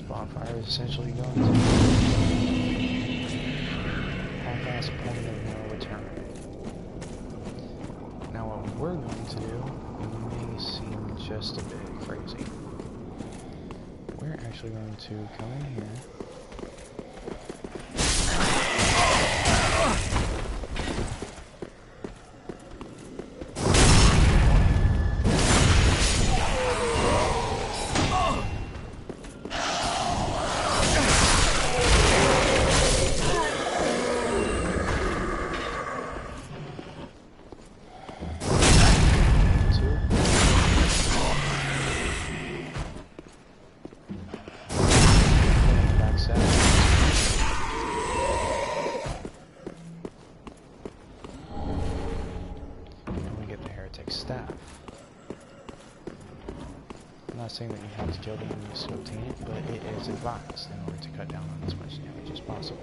A: bonfire is essentially going to half-ass point of no return. Now what we're going to do may seem just a bit crazy. We're actually going to come in here. Staff. I'm not saying that you have to kill the enemies to obtain it, but it is advised in order to cut down on as much damage as possible.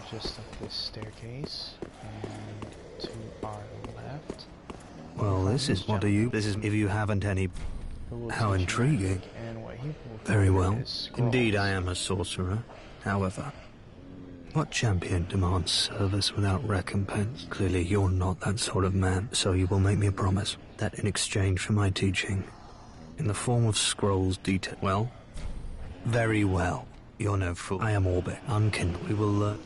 A: Just up this staircase, and to our left.
H: Well, this is what do you? This is if you haven't any. How intriguing. Very well. Indeed, I am a sorcerer. However, what champion demands service without recompense? Clearly, you're not that sort of man. So you will make me a promise that in exchange for my teaching, in the form of scrolls detail. Well, very well. You're no fool. I am Orbeck. Unkindled. We will learn.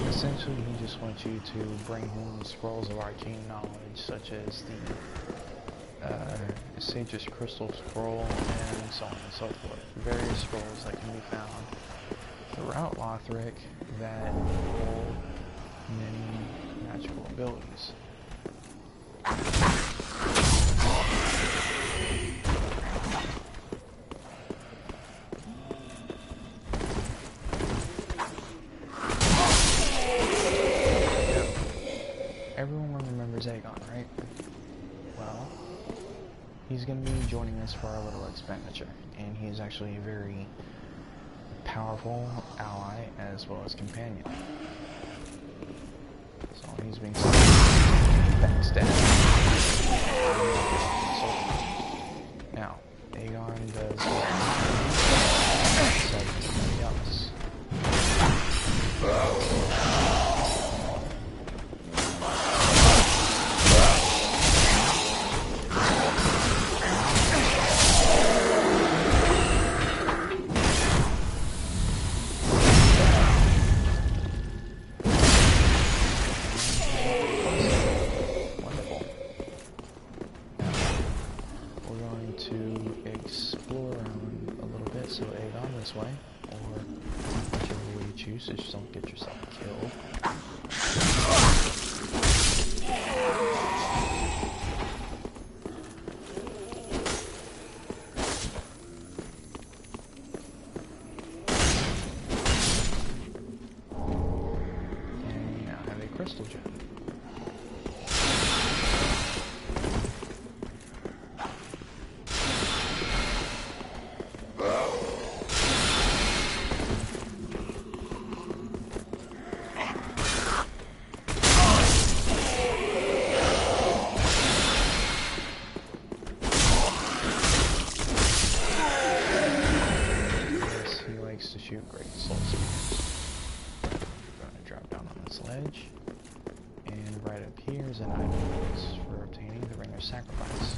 A: Essentially, he just wants you to bring him scrolls of arcane knowledge, such as the Sage's Crystal Scroll, and so on and so forth. Various scrolls that can be found throughout Lothric that hold many magical abilities. Everyone remembers Aegon, right? Well, he's going to be joining us for our little expenditure, and he's actually a very powerful ally as well as companion. So he's being backstabbed. Now, Aegon does something else. So Aegon this way, or whichever way you choose, so just don't get yourself killed. And you now have a crystal gem. Shoot great soul spears. I'm going to drop down on this ledge, and right up here is an item for obtaining the Ring of Sacrifice.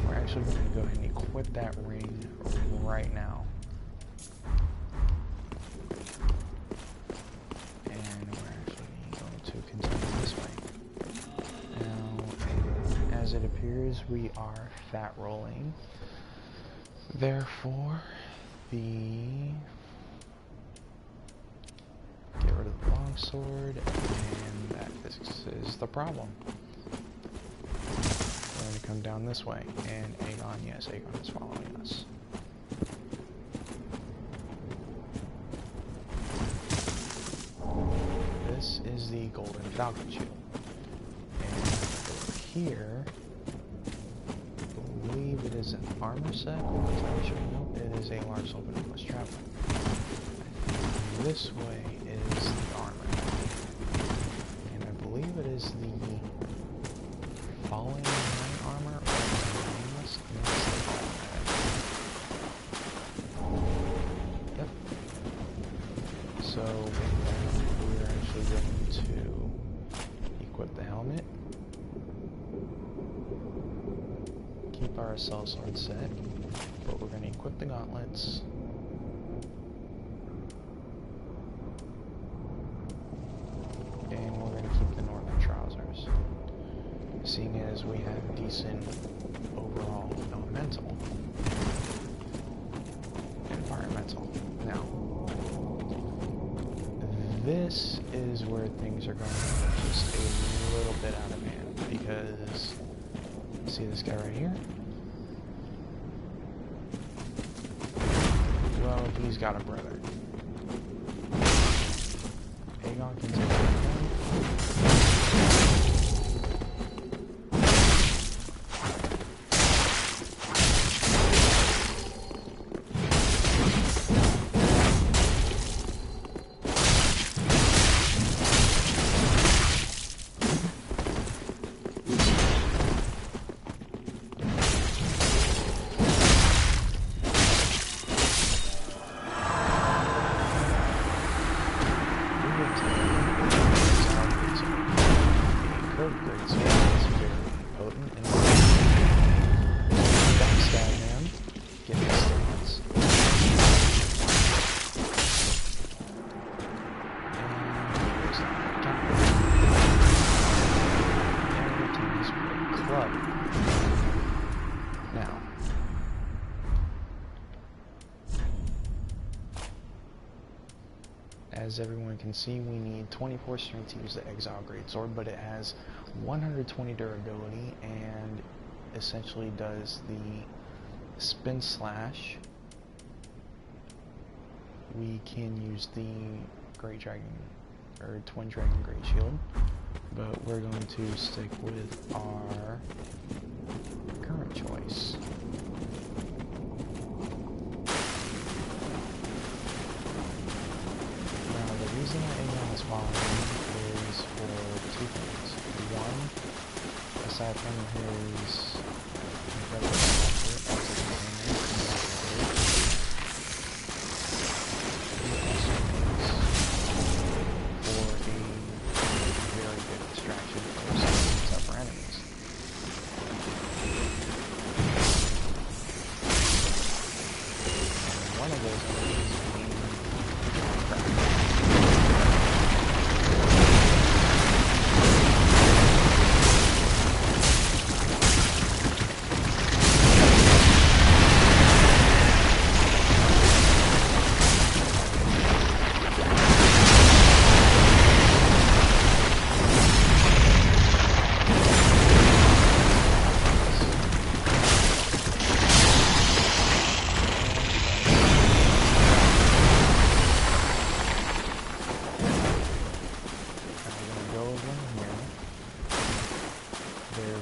A: We're actually going to go ahead and equip that ring right now. And we're actually going to continue this way. Now, as it appears, we are fat rolling. Therefore, get rid of the longsword, and that is the problem. down this way. And Aegon, yes, Aegon is following us. This is the Golden Falcon Shield. And over here, I believe it is an armor set. I'm not entirely sure. Nope, it is a large soul but must travel. This way is the armor. And I believe it is the falling knight armor or the nameless. Yep. So we're actually going to equip the helmet. Keep our assault sword set, but we're going to equip the gauntlets. And we're going to keep the northern trousers. Seeing as we have decent overall elemental, environmental. Now, this is where things are going to get just a little bit out of hand, because see this guy right here? Well, he's got a brother. Aegon can take care of him. As everyone can see, we need 24 strength to use the Exile Greatsword, but it has 120 durability and essentially does the spin slash. We can use the Great Dragon, or Twin Dragon Great Shield, but we're going to stick with our current choice. The reason why Aegon is following is for two things. One, aside from his incredible stature as a container, he also makes for a very good distraction for some tougher enemies. And one of those enemies being Minecraft.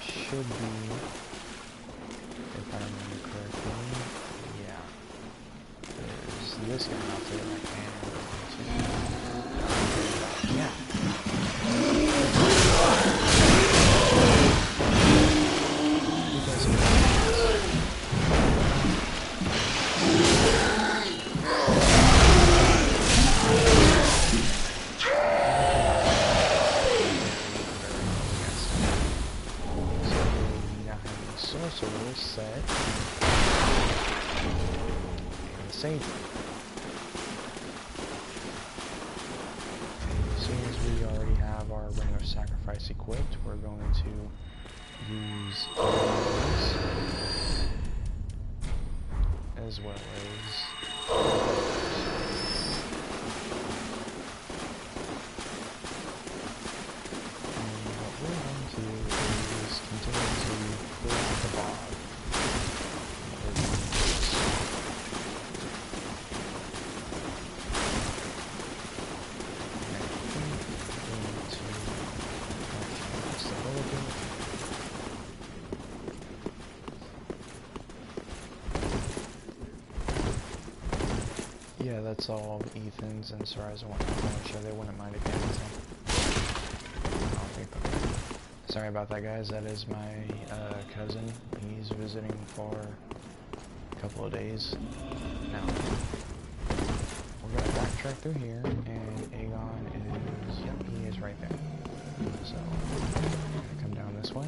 A: Should be, if I remember correctly, yeah, there's this guy out there that can, yeah. Because sorcerer set and the sage. As soon as we already have our Ring of Sacrifice equipped, we're going to use these, as well as continue to clear out the boss. that's all Ethan's and Sarai's and whatnot. I'm sure they wouldn't mind if sorry about that, guys. That is my cousin. He's visiting for a couple of days. Now, we're gonna backtrack through here, and Aegon is, yep, he is right there. So, I'm gonna come down this way.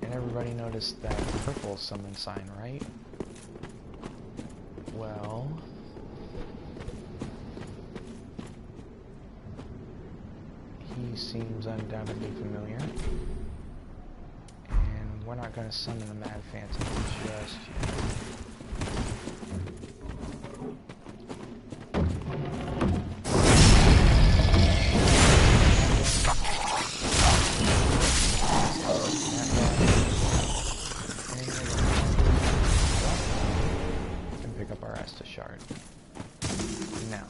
A: And everybody noticed that purple summon sign, right? Well, he seems undoubtedly familiar. And we're not going to summon the Mad Phantom just yet. Shard. Now,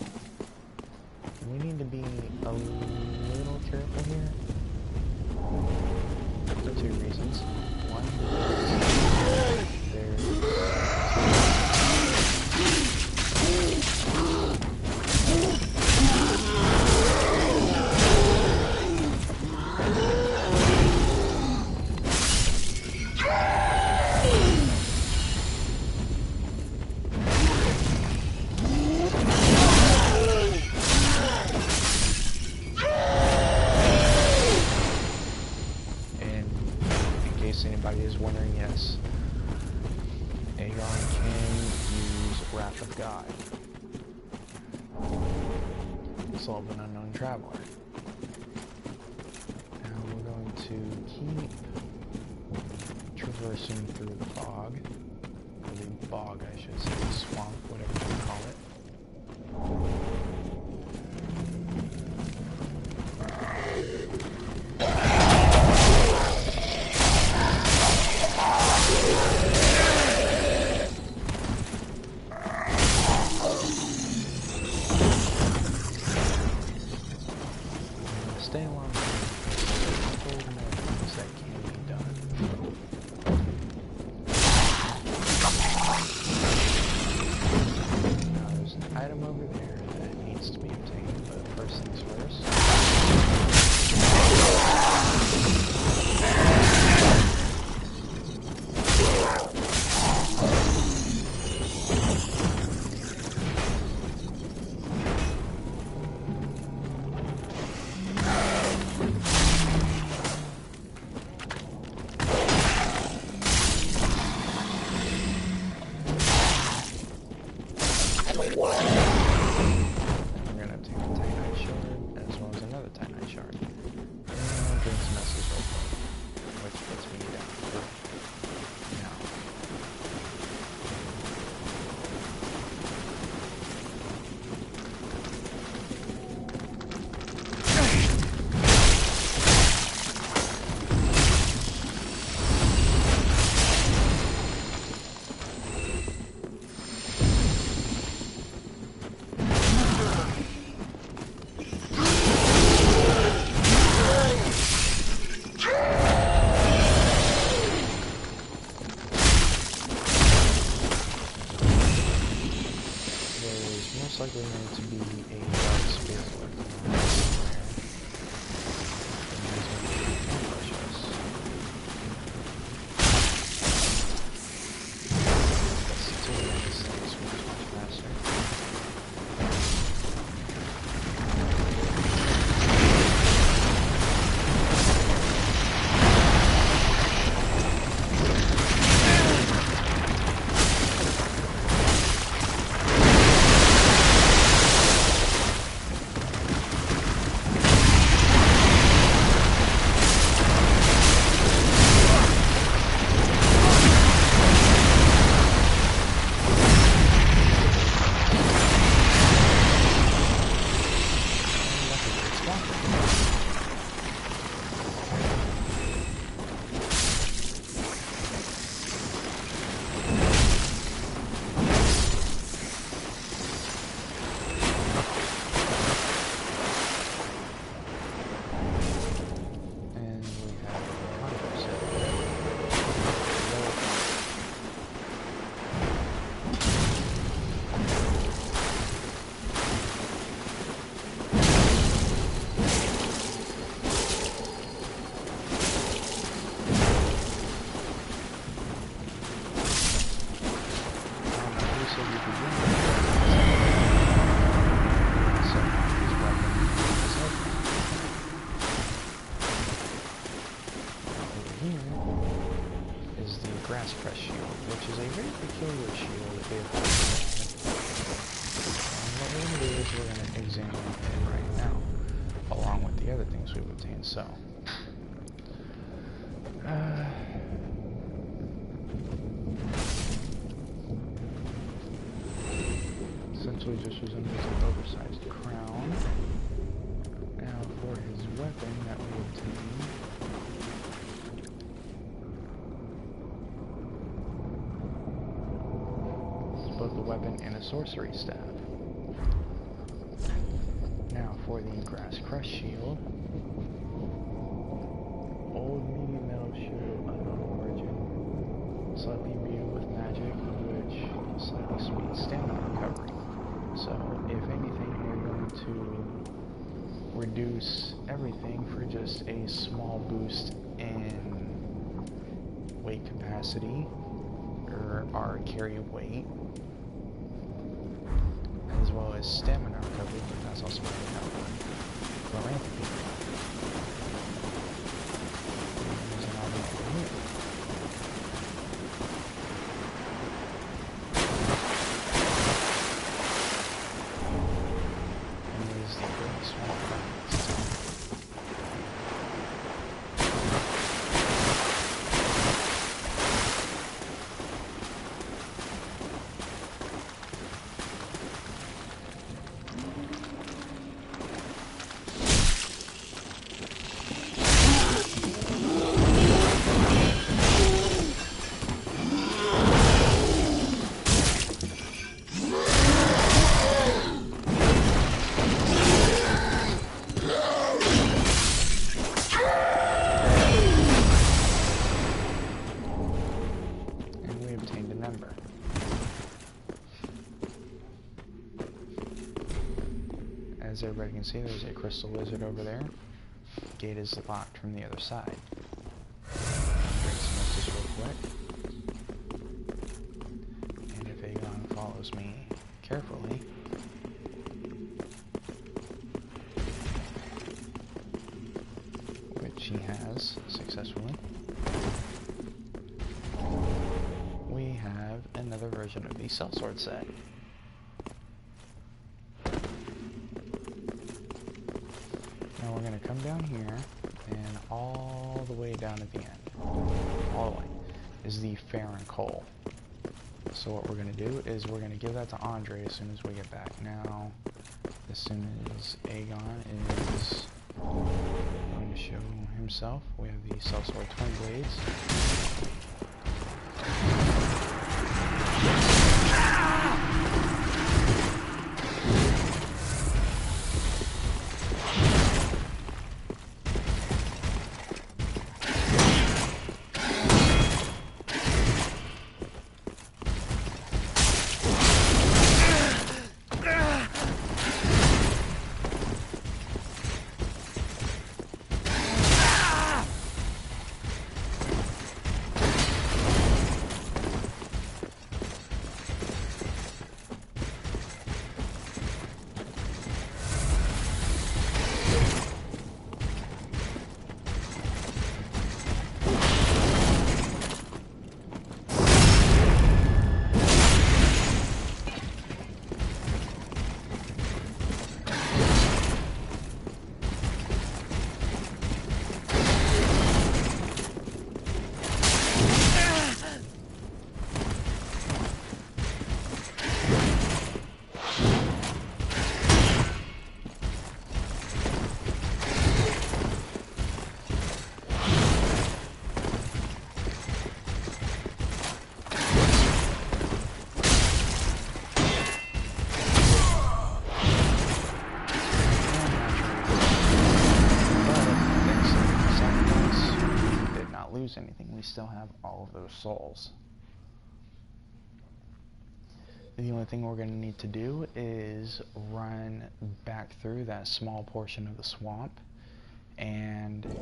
A: we need to be a little careful here for two reasons. One, anybody is wondering, yes, Aegon can use Wrath of God, Soul of an Unknown Traveler. Now we're going to keep traversing through the fog, or the bog I should say, swamp, whatever you call it. Stay along things that can be done. Now there's an item over there that needs to be obtained, but first things first. Likely going to be a dark space lurking around somewhere. And he's going to ambush us. Let's see to this thing moves much faster. here is the grass crest shield, which is a very peculiar shield. And what we're going to do is we're going to examine it right now, along with the other things we've obtained. So, essentially just resembles an oversized crown. Now for his weapon that we obtained, it's both a weapon and a sorcery staff. Now for the grass crest shield, old medium metal shield of unknown origin, slightly imbued with magic, which slightly speeds stamina recovery. So, if anything, we're going to reduce everything for just a small boost in weight capacity, or our carry weight, as well as stamina recovery, but that's also going to help philanthropy. As everybody can see, there's a crystal lizard over there. Gate is locked from the other side. Drink some of this real quick. And if Aegon follows me carefully, which he has successfully, we have another version of the sellsword set. Now we're going to come down here, and all the way down at the end, all the way, is the Farron Coal. So what we're going to do is we're going to give that to Andre as soon as we get back. Now, as soon as Aegon is going to show himself, we have the sellsword twin blades. Anything, we still have all of those souls. The only thing we're going to need to do is run back through that small portion of the swamp and now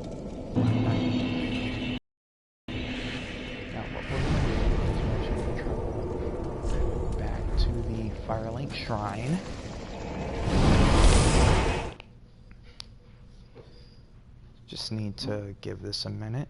A: what we're going to do is motion control back to the Firelink Shrine. Just need to give this a minute.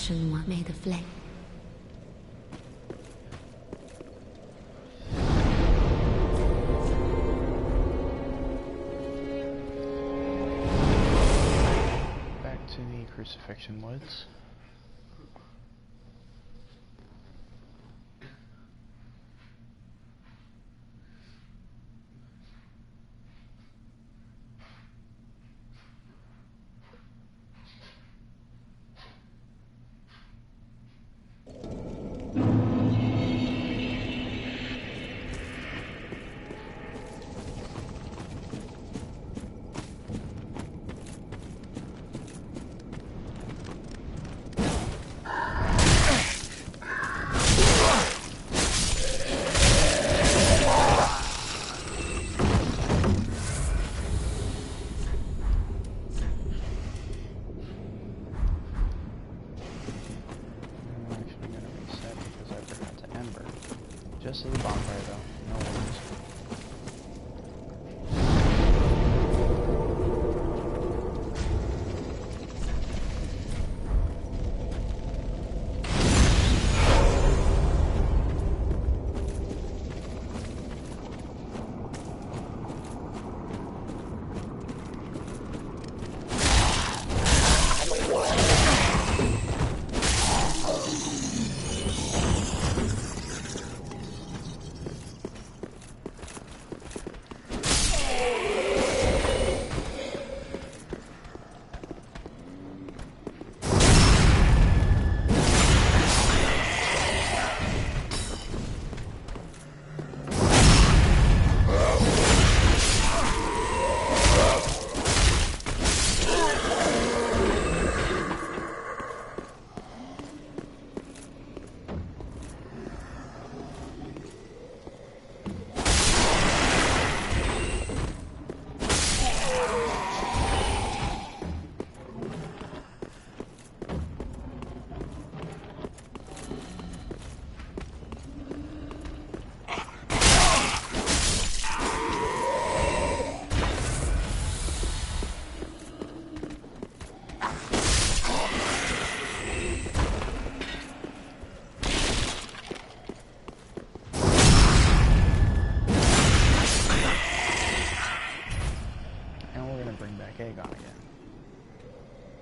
E: Ashen One, may the flame.
A: Back to the Crucifixion Woods. Just as a bonfire though, no worries.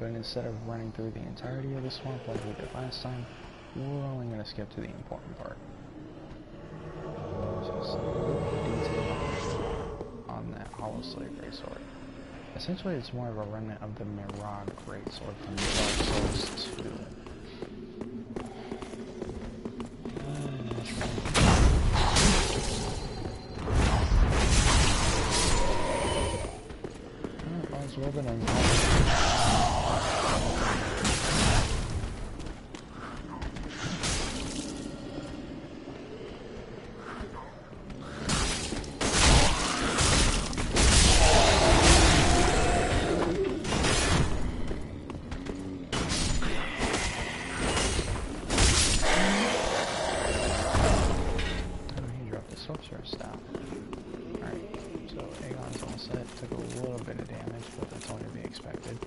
A: But instead of running through the entirety of the swamp like we did last time, we're only going to skip to the important part. Just a little detail on that Hollow Slave Greatsword. Essentially, it's more of a remnant of the Mirage Greatsword from Dark Souls 2. Well, then Sorcerer's Staff. Alright, so Aegon's all set. Took a little bit of damage, but that's only to be expected.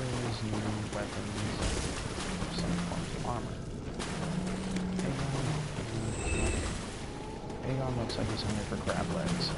A: torches, new weapons, some forms of armor. Aegon looks like he's hungry for crab legs.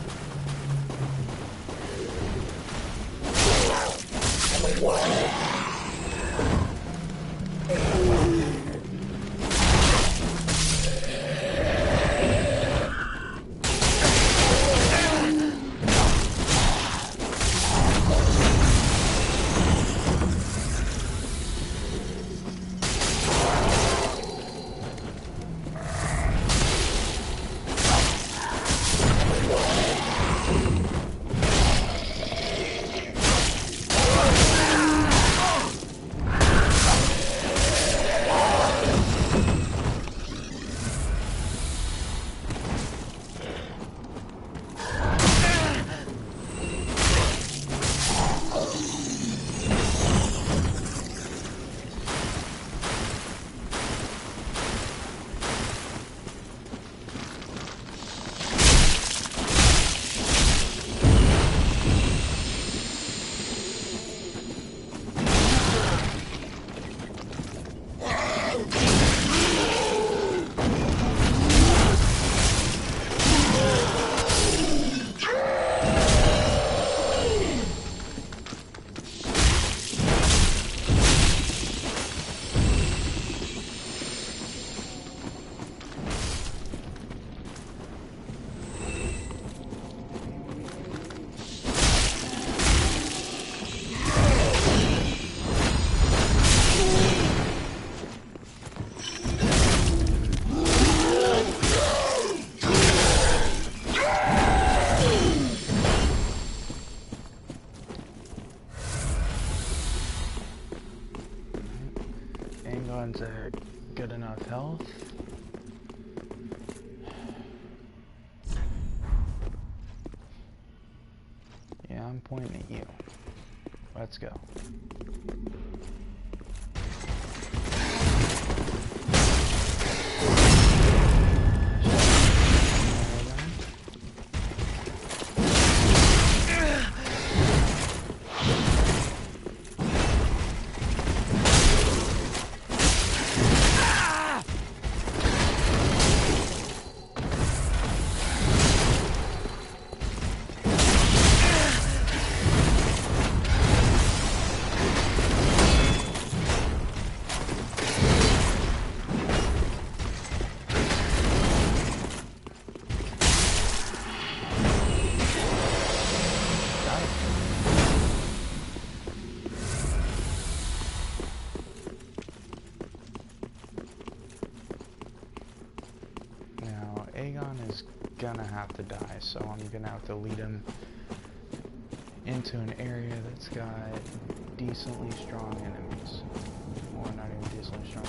A: Aegon's at good enough health. Yeah, I'm pointing at you. Let's go. Aegon is gonna have to die, so I'm gonna have to lead him into an area that's got decently strong enemies. Or not even decently strong,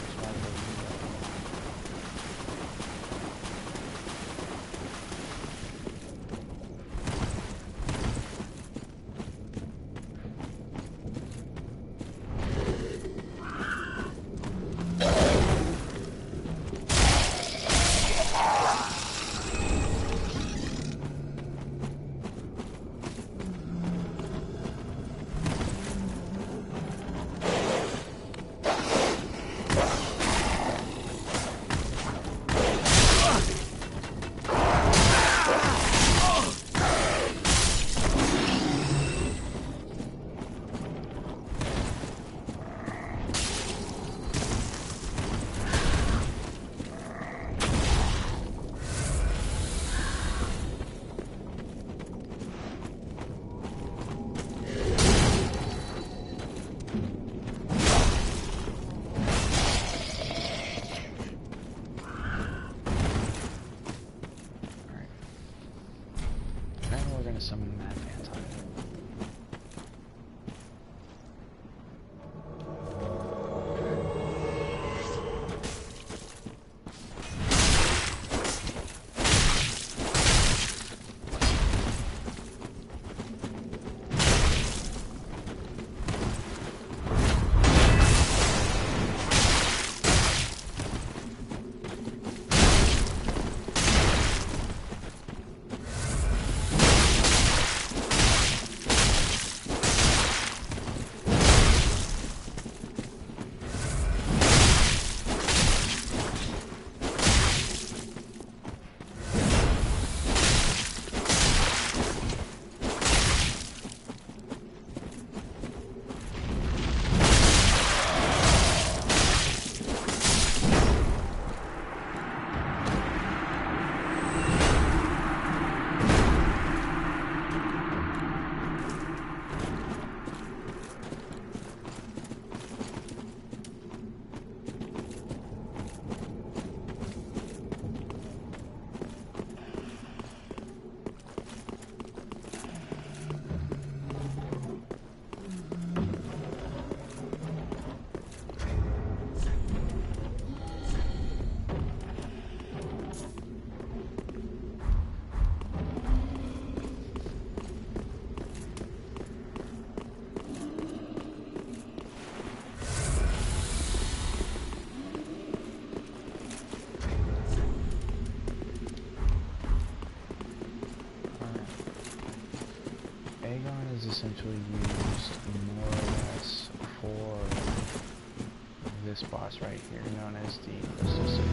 A: essentially used more or less for this boss right here, known as the Crystal Sage.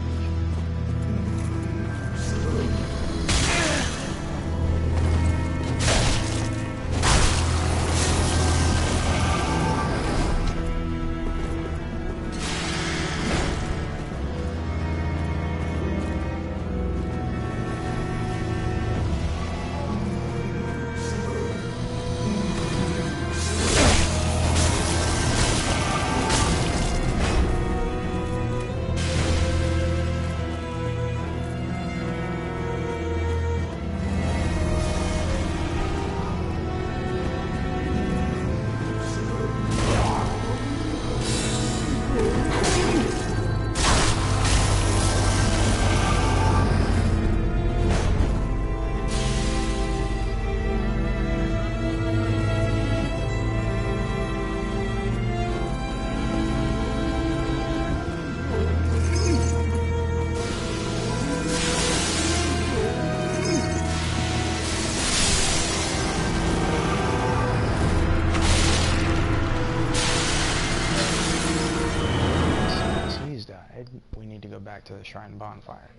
A: We need to go back to the Shrine Bonfire.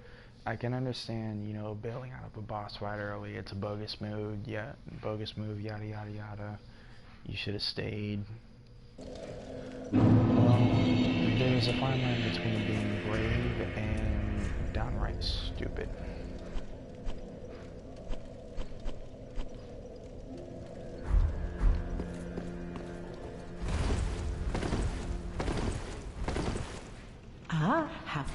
A: I can understand, you know, bailing out of a boss fight early. It's a bogus move, yada yada yada. You should have stayed. Well, there's a fine line between being brave and downright stupid.
D: Have.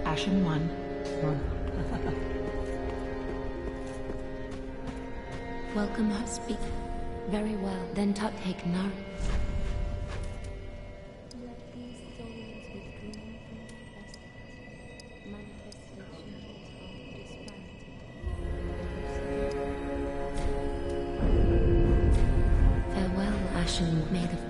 D: Ashen one.
E: Welcome, speak. Very well. Then take Nar. Farewell, Ashen. May the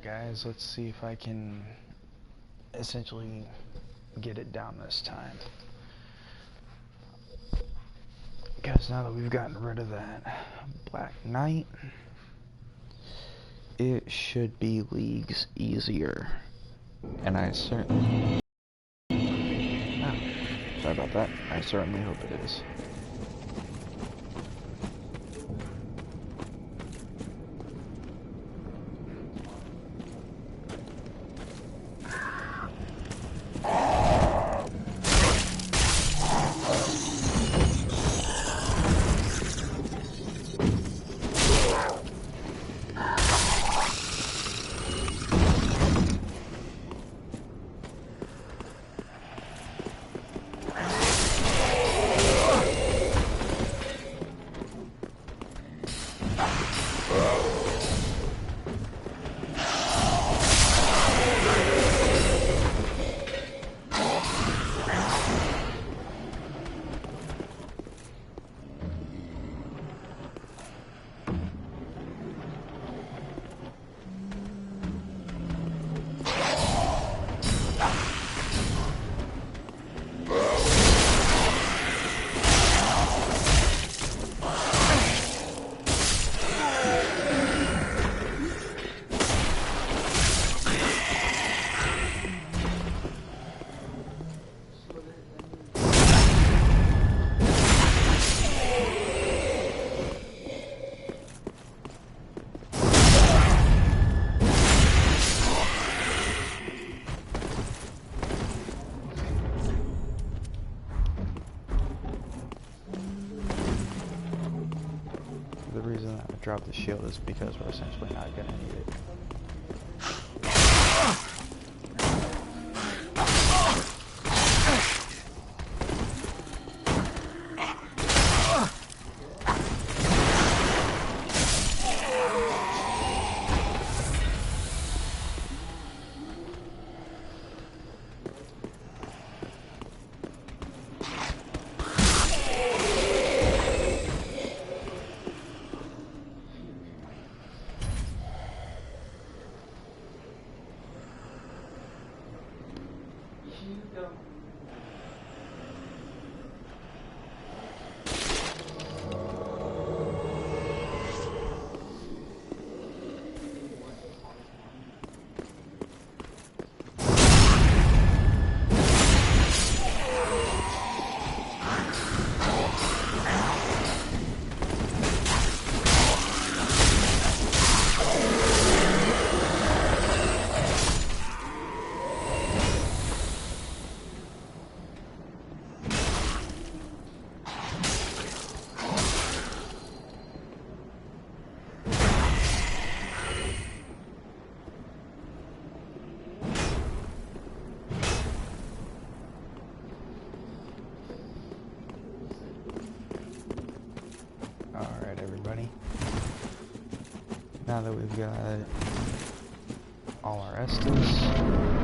A: guys, let's see if I can essentially get it down this time. Because now that we've gotten rid of that Black Knight, it should be leagues easier. And I certainly... Oh, sorry about that. I certainly hope it is. reason that I dropped the shield is because we're essentially not gonna need it. Alright, everybody. Now that we've got all our Estus,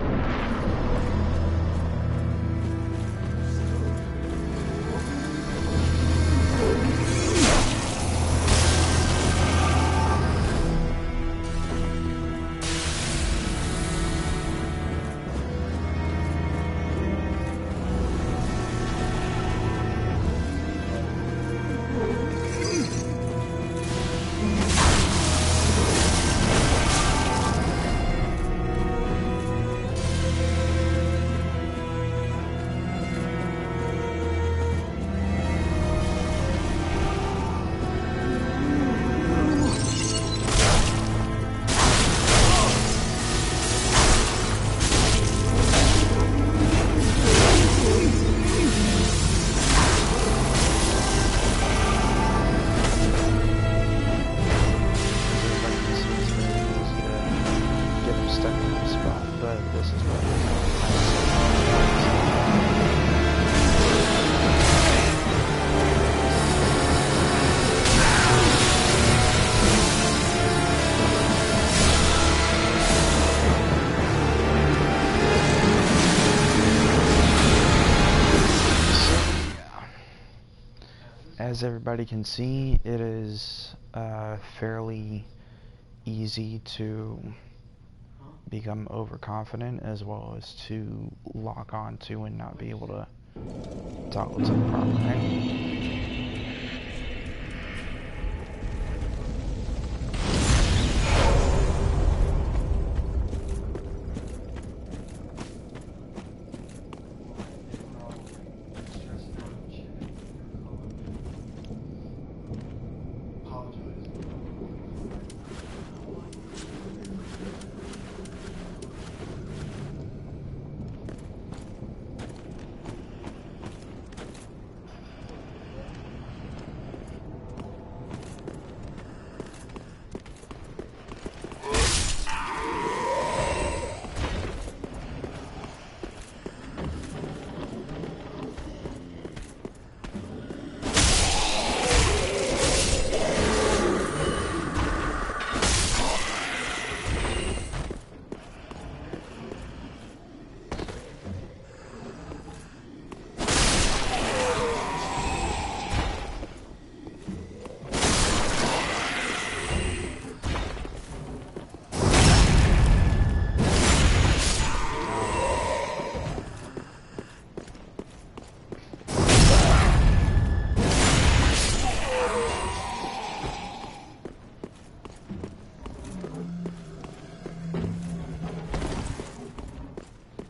A: as everybody can see, it is fairly easy to become overconfident, as well as to lock onto and not be able to toggle to the proper menu.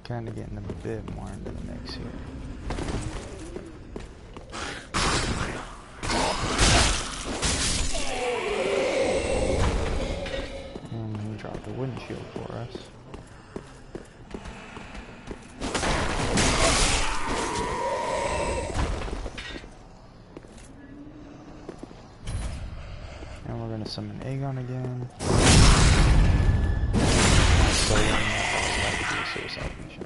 A: Kind of getting a bit more into the mix here. And he dropped a windshield for us. And we're gonna summon Aegon again. So one that to do a suicide mission.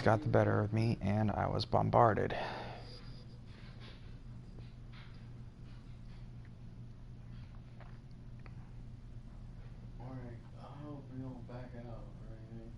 A: Got the better of me, and I was bombarded.
I: Alright, I hope we don't back out or anything.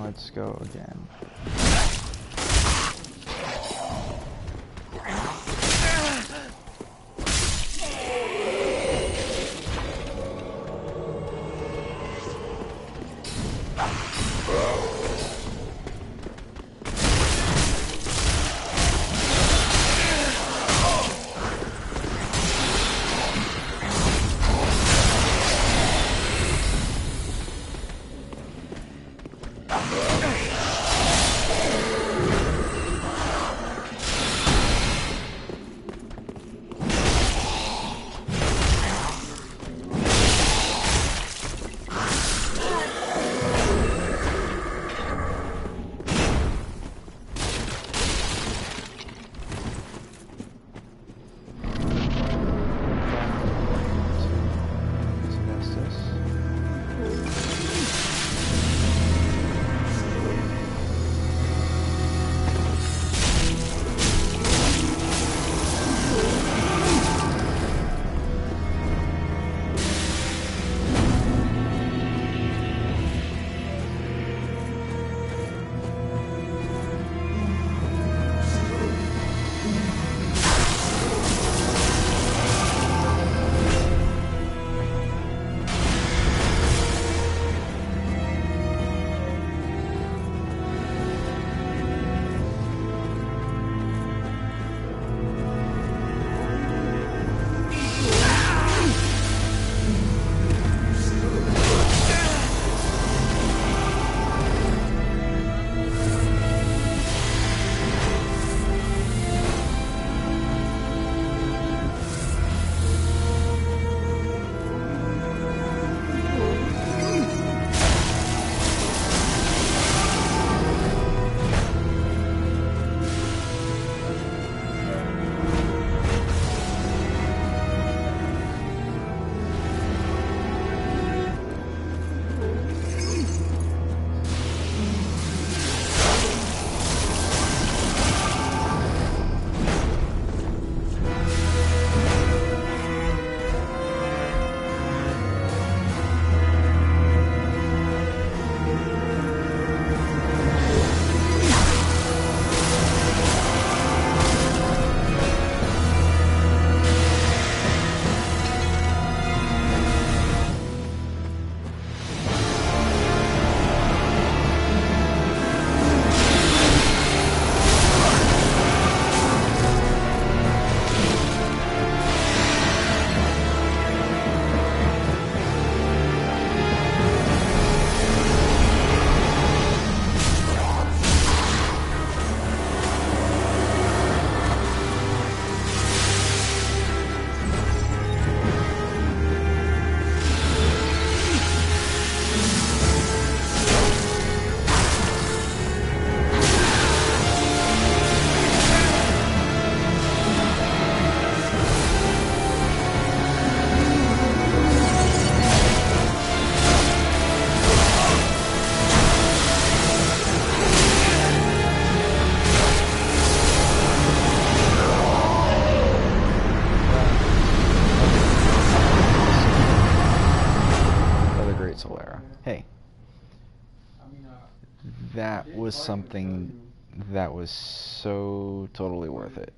A: let's go again. That was something that was so totally worth it.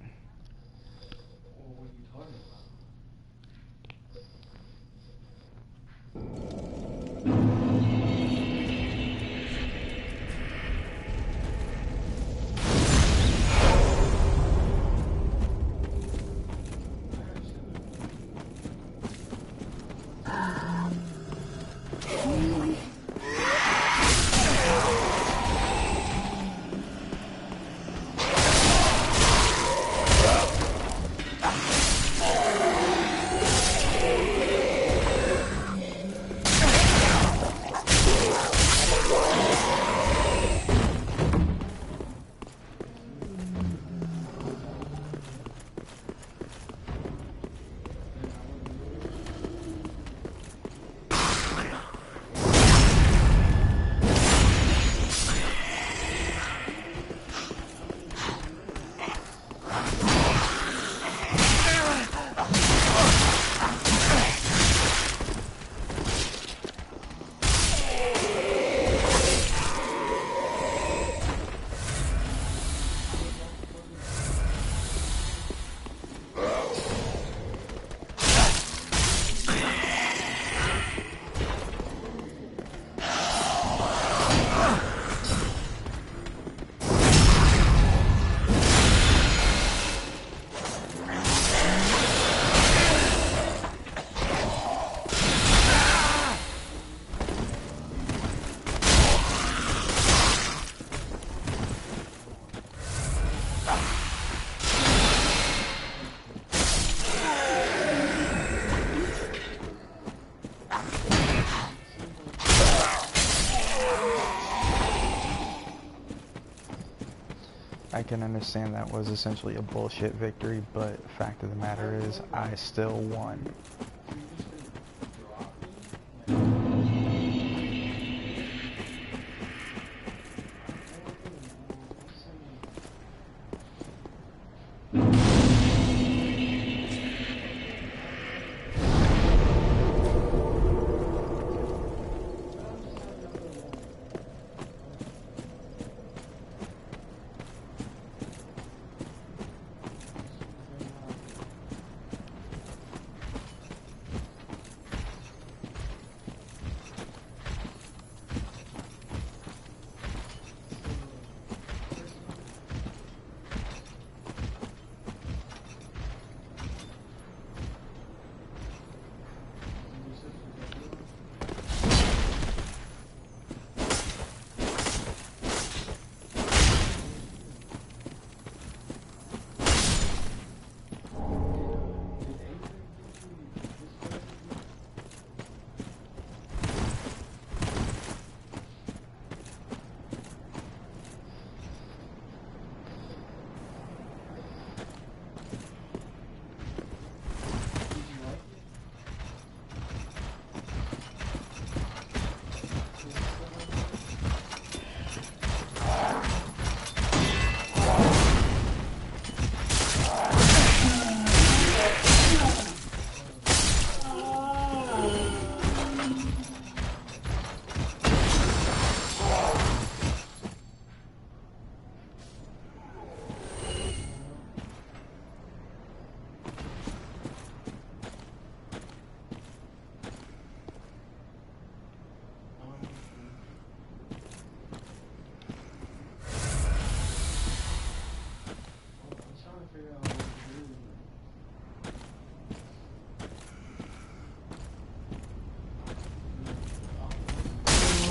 A: I can understand that was essentially a bullshit victory, but the fact of the matter is, I still won.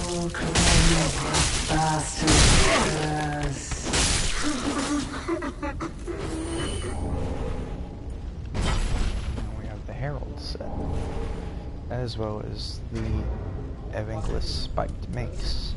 A: We have the Herald set, as well as the Evangelist spiked mace.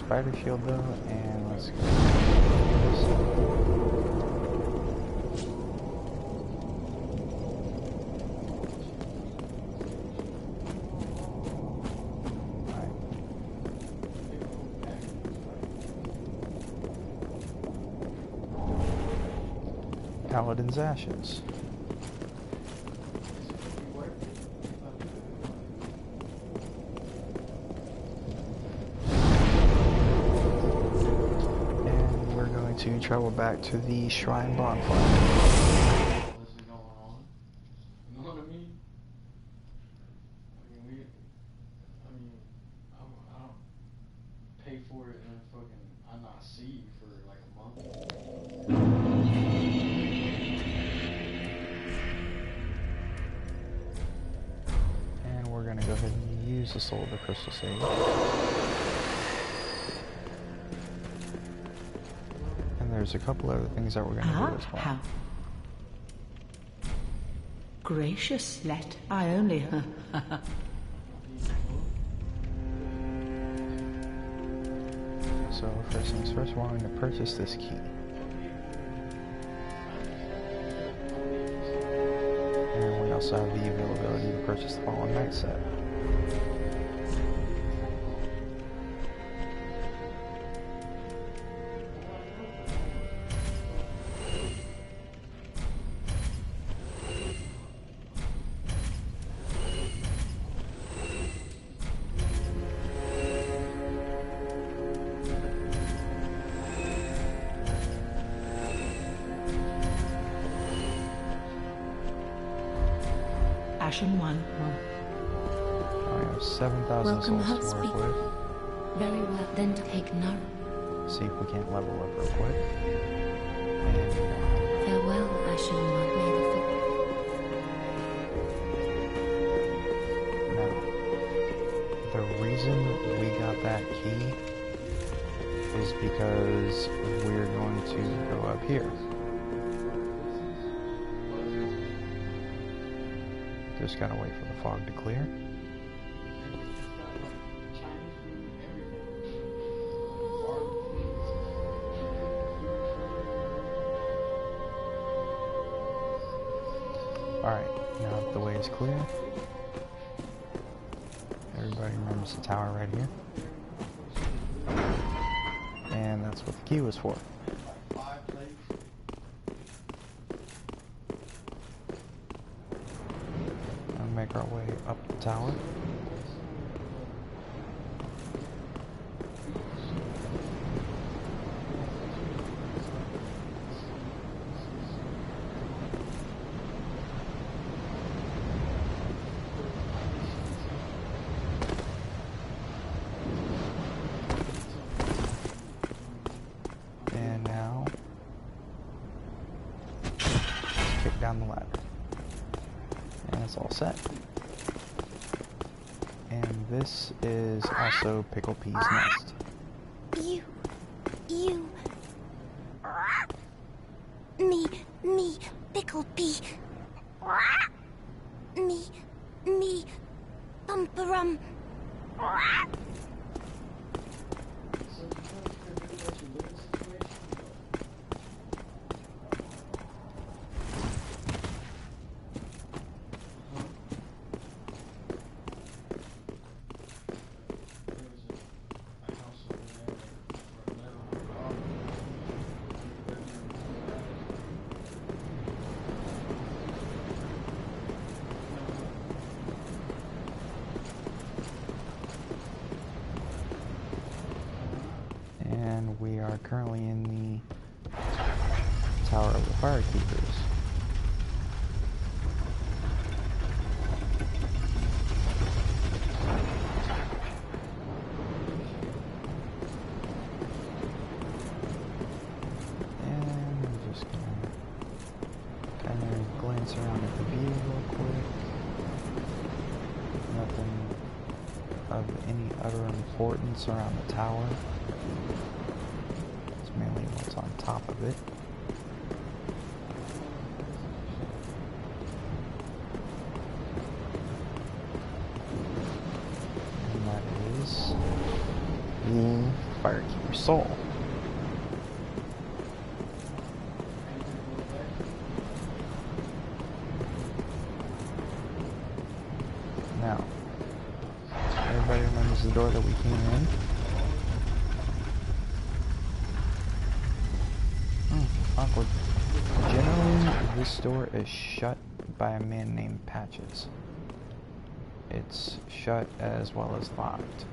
A: spider shield though, and let's go. Paladin's Ashes. And we're going to travel back to the Shrine Bonfire.
I: What's going on? You know what I mean? I don't pay for it and fucking I not see you for like a month.
A: And we're going to go ahead and use the Soul of the Crystal Sage. And there's a couple other things that we're going to do as well.
D: How gracious, let I only.
A: So first things first, we're going to purchase this key. And we also have the availability to purchase the Fallen Knight set.
D: Ashen one.
A: I have 7,000
E: Welcome,
A: souls to work
E: Hutspeak.
A: with.
E: Very well, then take note.
A: See if we can't level up real quick.
E: Farewell, Ashen one. May the
A: Now, the reason we got that key is because we're going to go up here. Just gotta wait for the fog to clear. Alright, now that the way is clear, everybody remembers the tower right here. And that's what the key was for. Make our way up the tower. And now, let's kick down the ladder. And it's all set. And this is also Pickle Pea's nest.
J: You. Me, Pickle Pea. Me, Bumperum.
A: And we are currently in the Tower of the Firekeepers. And I'm just gonna kind of glance around at the view real quick. Nothing of any utter importance around the tower. It's mainly what's on top of it. And that is the Firekeep your soul. Now, everybody remembers the door that we came in. Awkward. Generally, this door is shut by a man named Patches. It's shut as well as locked.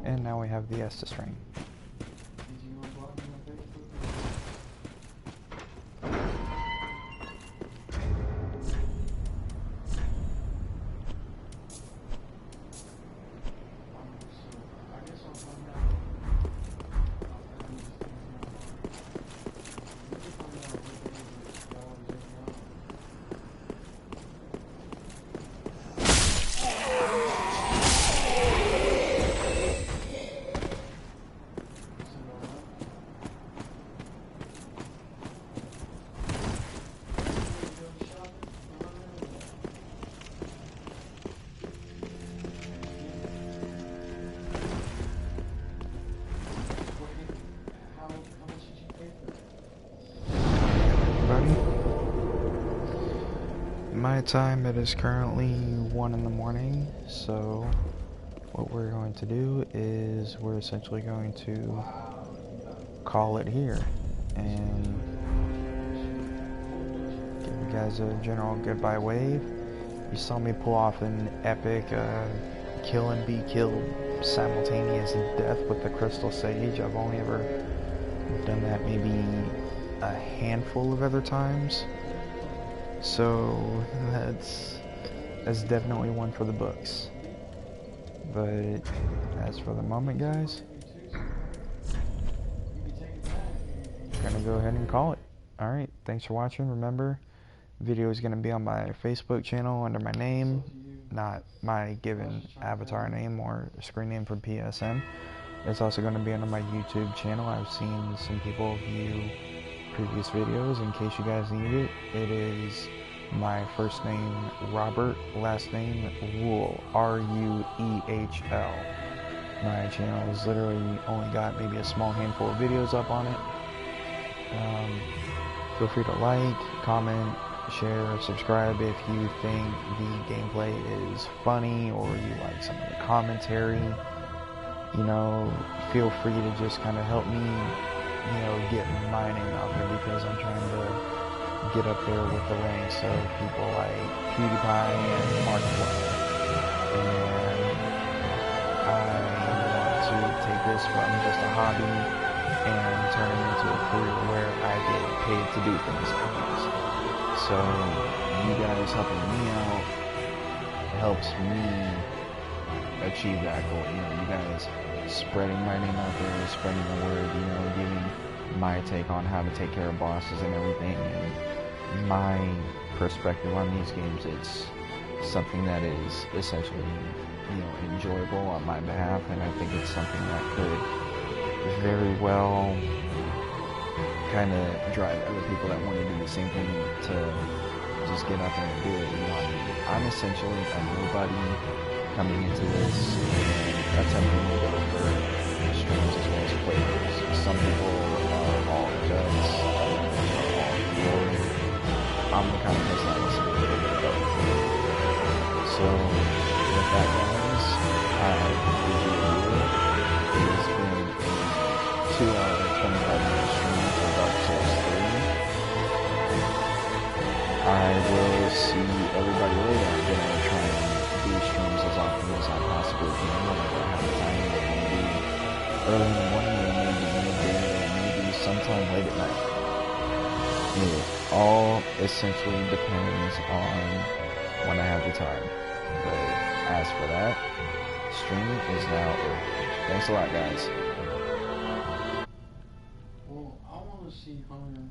A: And now we have the Estes string. My time, it is currently 1 in the morning, so what we're going to do is we're essentially going to call it here and give you guys a general goodbye wave. You saw me pull off an epic kill and be killed simultaneous death with the Crystal Sage. I've only ever done that maybe a handful of other times. So that's definitely one for the books. But as for the moment, guys, I'm gonna go ahead and call it. Alright, thanks for watching. Remember, video is gonna be on my Facebook channel under my name, not my given avatar name or screen name from PSN. It's also gonna be under my YouTube channel. I've seen some people view previous videos. In case you guys need it, it is my first name Robert, last name Ruehl, R-U-E-H-L. My channel has literally only got maybe a small handful of videos up on it. Feel free to like, comment, share, subscribe if you think the gameplay is funny or you like some of the commentary. You know, feel free to just kind of help me, you know, get my name out there, because I'm trying to get up there with the ranks of people like PewDiePie and Markiplier. And I want to take this from just a hobby and turn it into a career where I get paid to do things like this. So you guys helping me out helps me achieve that goal. You know, you guys spreading my name out there, spreading the word, you know, giving my take on how to take care of bosses and everything, and my perspective on these games. It's something that is essentially, you know, enjoyable on my behalf, and I think it's something that could very well kind of drive other people that want to do the same thing to just get out there and do it. You know, I'm essentially a nobody coming into this and attempting to go for streams as well as playthroughs. Some people are all guts, others are all glory. I'm the kind of person that wants to be able to go. So, with that, guys, I bid you adieu. It has been a 2-hour, 25-minute stream for Dark Souls 3. I will see everybody later. I'm going to try and do streams as often as I possibly can whenever I have the time. It may be early in the morning, or maybe midday, or maybe sometime late at night. It all essentially depends on when I have the time. But as for that, stream is now over. Thanks a lot, guys.
I: Well, I want to see Hunter